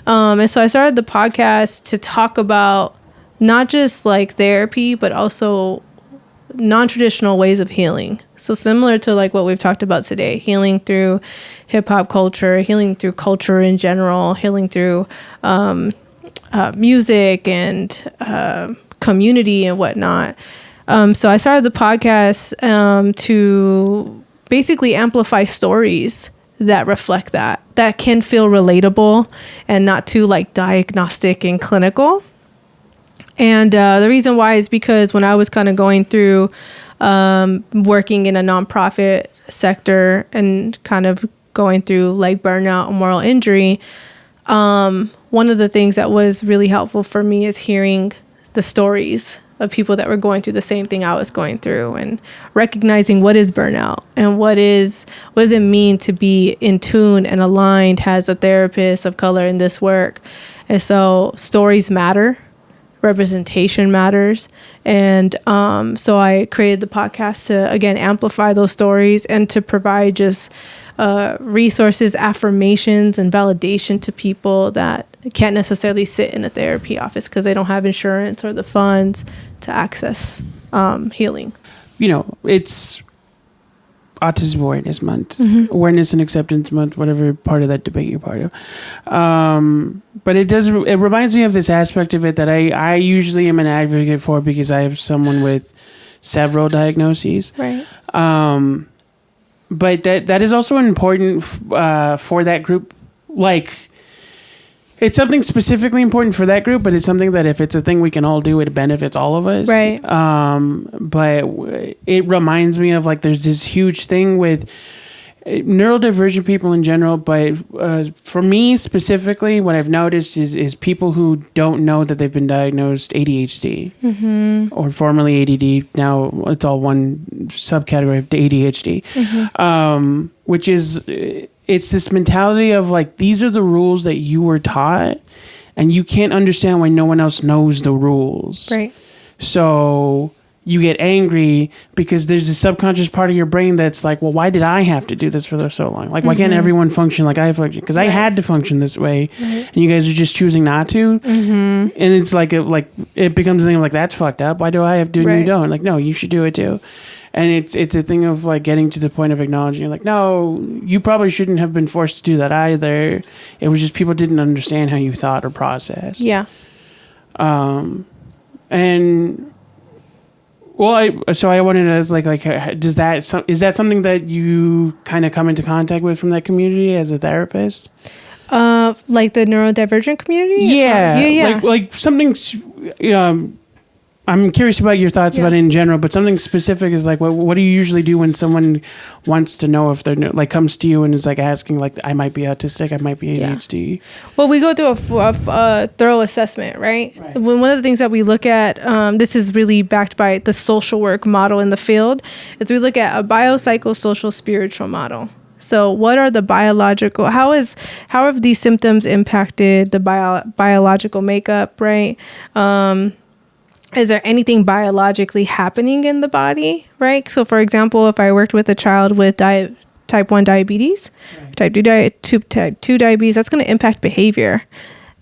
And so I started the podcast to talk about not just like therapy, but also non-traditional ways of healing. So similar to like what we've talked about today, healing through hip hop culture, healing through culture in general, healing through music and community and whatnot. So I started the podcast to basically amplify stories that reflect that can feel relatable and not too like diagnostic and clinical. And the reason why is because when I was kind of going through working in a nonprofit sector and kind of going through like burnout and moral injury, one of the things that was really helpful for me is hearing the stories of people that were going through the same thing I was going through, and recognizing what is burnout and what does it mean to be in tune and aligned as a therapist of color in this work. And so stories matter, representation matters. And so I created the podcast to, again, amplify those stories and to provide just resources, affirmations, and validation to people that can't necessarily sit in a therapy office because they don't have insurance or the funds to access healing. You know, it's Autism Awareness Month, Awareness and Acceptance Month, whatever part of that debate you're part of. But it reminds me of this aspect of it that I usually am an advocate for because I have someone with several diagnoses. Right. But that is also important for that group. Like, it's something specifically important for that group, but it's something that if it's a thing we can all do, it benefits all of us. Right. But it reminds me of like there's this huge thing with neurodivergent people in general, but for me specifically, what I've noticed is people who don't know that they've been diagnosed ADHD or formerly ADD. Now it's all one subcategory of ADHD, which is it's this mentality of like these are the rules that you were taught, and you can't understand why no one else knows the rules. Right. So you get angry because there's a subconscious part of your brain that's like, well, why did I have to do this for so long? Like, why can't everyone function like I function? Because I had to function this way, and you guys are just choosing not to. And it's like, it becomes a thing of like, that's fucked up. Why do I have to do it and you don't? Like, no, you should do it too. And it's a thing of like getting to the point of acknowledging like, no, you probably shouldn't have been forced to do that either. It was just people didn't understand how you thought or processed. Yeah. And well, I wanted to ask, like, is that something that you kind of come into contact with from that community as a therapist? Like the neurodivergent community? Yeah. Like something, I'm curious about your thoughts about it in general, but something specific is like, what do you usually do when someone wants to know if they're like comes to you and is like asking like, I might be autistic, I might be ADHD. Yeah. Well, we go through a thorough assessment, right? One of the things that we look at, this is really backed by the social work model in the field, is we look at a biopsychosocial spiritual model. So what are the biological, how have these symptoms impacted the biological makeup, right? is there anything biologically happening in the body, right? So, for example, if I worked with a child with type 1 diabetes, type 2 diabetes, that's going to impact behavior,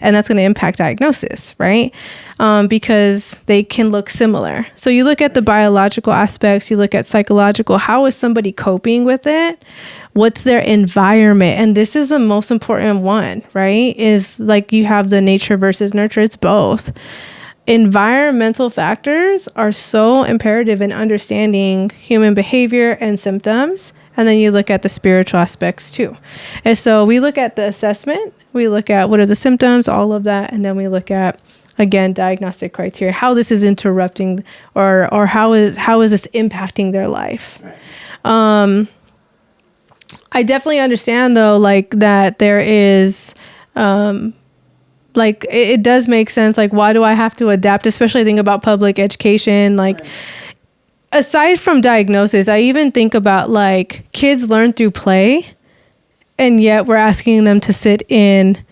and that's going to impact diagnosis, right? Because they can look similar. So you look at the biological aspects, you look at psychological. How is somebody coping with it? What's their environment? And this is the most important one, right? Is like you have the nature versus nurture. It's both. Environmental factors are so imperative in understanding human behavior and symptoms. And then you look at the spiritual aspects too. And so we look at the assessment, we look at what are the symptoms, all of that. And then we look at, again, diagnostic criteria, how this is interrupting or how is this impacting their life. Right. I definitely understand though, like that there is, like it does make sense. Like, why do I have to adapt? Especially think about public education. Like, aside from diagnosis, I even think about like kids learn through play, and yet we're asking them to sit in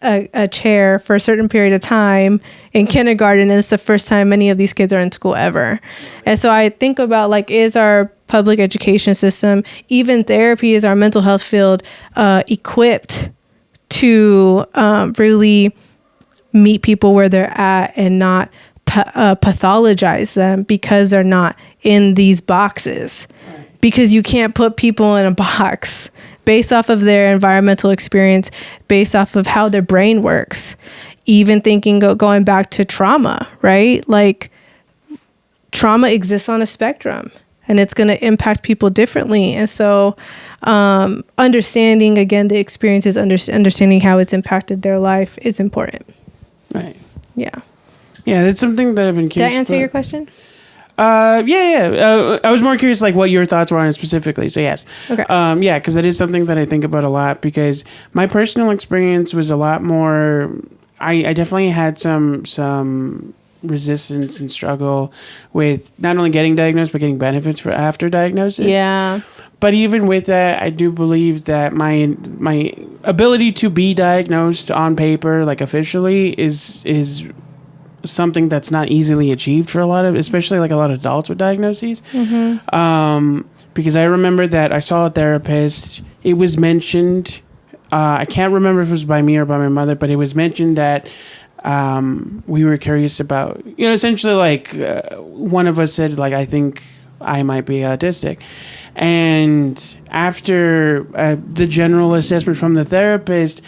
a chair for a certain period of time in kindergarten, and it's the first time many of these kids are in school ever. And so I think about like, is our public education system, even therapy, is our mental health field equipped to really meet people where they're at and not pathologize them because they're not in these boxes. Right. Because you can't put people in a box based off of their environmental experience, based off of how their brain works. Even thinking going back to trauma, right? Like trauma exists on a spectrum and it's going to impact people differently. And so understanding, again, the experiences, understanding how it's impacted their life is important. Right. Yeah. Yeah, that's something that I've been curious. Did I answer your question? Yeah. I was more curious, like, what your thoughts were on it specifically. So, yes. Okay. Yeah, because that is something that I think about a lot, because my personal experience was a lot more... I definitely had some resistance and struggle with not only getting diagnosed, but getting benefits for after diagnosis. Yeah. But even with that, I do believe that my ability to be diagnosed on paper, like officially, is something that's not easily achieved for a lot of, especially like a lot of adults with diagnoses. Mm-hmm. Because I remember that I saw a therapist. It was mentioned. I can't remember if it was by me or by my mother, but it was mentioned that we were curious about, essentially like one of us said, like, I think I might be autistic. And after the general assessment from the therapist,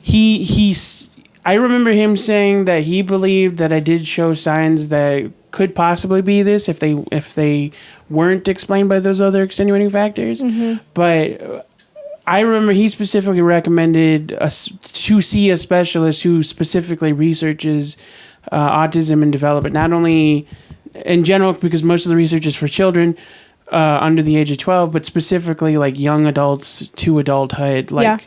I remember him saying that he believed that I did show signs that could possibly be this if they weren't explained by those other extenuating factors. Mm-hmm. But I remember he specifically recommended us to see a specialist who specifically researches autism and development, not only in general, because most of the research is for children under the age of 12, but specifically like young adults to adulthood. Like, yeah.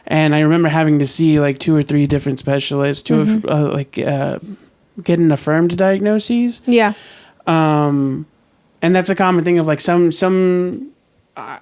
And I remember having to see like 2 or 3 different specialists to mm-hmm. Get an affirmed diagnoses. Yeah. And that's a common thing of like some.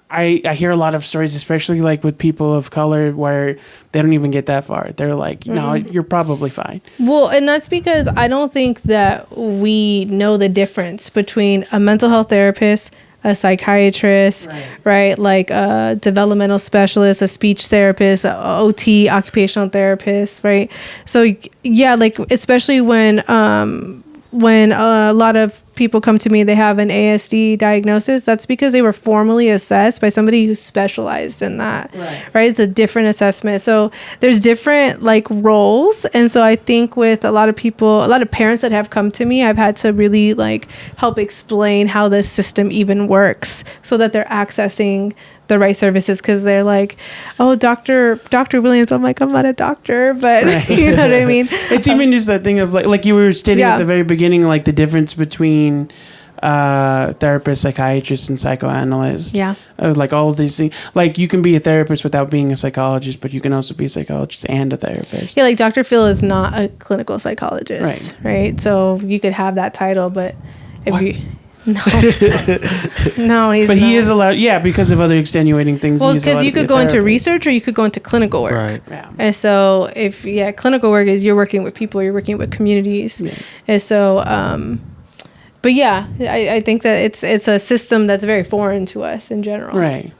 I hear a lot of stories, especially like with people of color, where they don't even get that far. They're like, no, mm-hmm. you're probably fine. Well, and that's because I don't think that we know the difference between a mental health therapist, a psychiatrist, right? Like a developmental specialist, a speech therapist, a OT, occupational therapist, right? So yeah, like especially when a lot of people come to me, they have an ASD diagnosis. That's because they were formally assessed by somebody who specialized in that, right? It's a different assessment. So there's different like roles. And so I think with a lot of people, a lot of parents that have come to me, I've had to really like help explain how the system even works so that they're accessing the right services, because they're like, oh, Dr. Williams. I'm like, I'm not a doctor, but you know what I mean? It's even just that thing of like you were stating at the very beginning, like the difference between therapist, psychiatrist, and psychoanalyst. Yeah. Like all of these things. Like you can be a therapist without being a psychologist, but you can also be a psychologist and a therapist. Yeah, like Dr. Phil is not a clinical psychologist, right? So you could have that title, but if you... No, he's. But not. He is allowed, because of other extenuating things. Well, because you could go into research or you could go into clinical work. Right. Yeah. And so, clinical work is you're working with people, you're working with communities, and so But yeah, I think that it's a system that's very foreign to us in general. Right.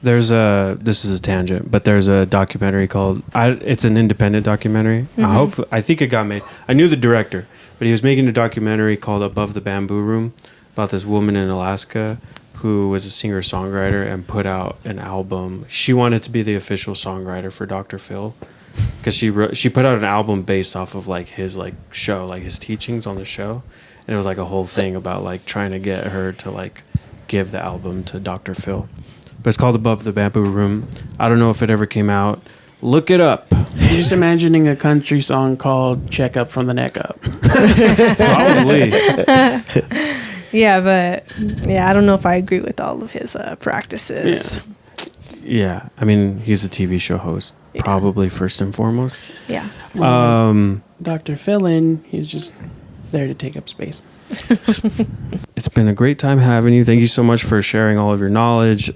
This is a tangent, but there's a documentary called, it's an independent documentary. I think it got made. I knew the director, but he was making a documentary called Above the Bamboo Room about this woman in Alaska who was a singer-songwriter and put out an album. She wanted to be the official songwriter for Dr. Phil because she put out an album based off of like his like show, like his teachings on the show. And it was like a whole thing about like trying to get her to like give the album to Dr. Phil. But it's called Above the Bamboo Room. I don't know if it ever came out. Look it up. You're just imagining a country song called Check Up from the Neck Up. Probably. Yeah, but yeah, I don't know if I agree with all of his practices. Yeah. I mean, he's a TV show host, probably first and foremost. Yeah. Dr. Phil, he's just there to take up space. It's been a great time having you. Thank you so much for sharing all of your knowledge.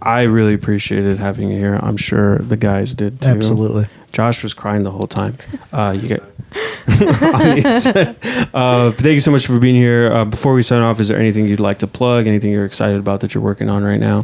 I really appreciated having you here. I'm sure the guys did too. Absolutely. Josh was crying the whole time. You get. Thank you so much for being here. Before we sign off, is there anything you'd like to plug? Anything you're excited about that you're working on right now?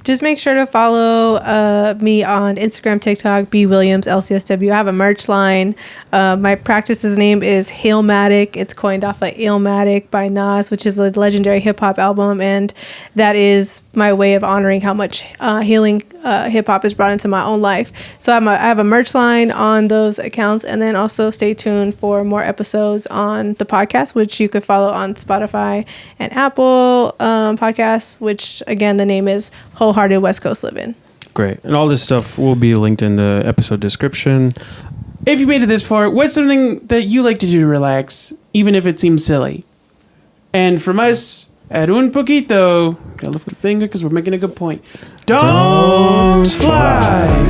Just make sure to follow me on Instagram, TikTok, B Williams LCSW. I have a merch line. My practice's name is HEALMATIC. It's coined off of HEALMATIC by Nas, which is a legendary hip hop album, and that is my way of honoring how much healing hip hop has brought into my own life. So I have a merch line on those accounts, and then also stay tuned for more episodes on the podcast, which you could follow on Spotify and Apple podcasts, which again the name is Wholehearted West Coast Living. Great. And all this stuff will be linked in the episode description. If you made it this far, what's something that you like to do to relax, even if it seems silly? And from us at Un Poquito, gotta lift the finger because we're making a good point. Don't fly.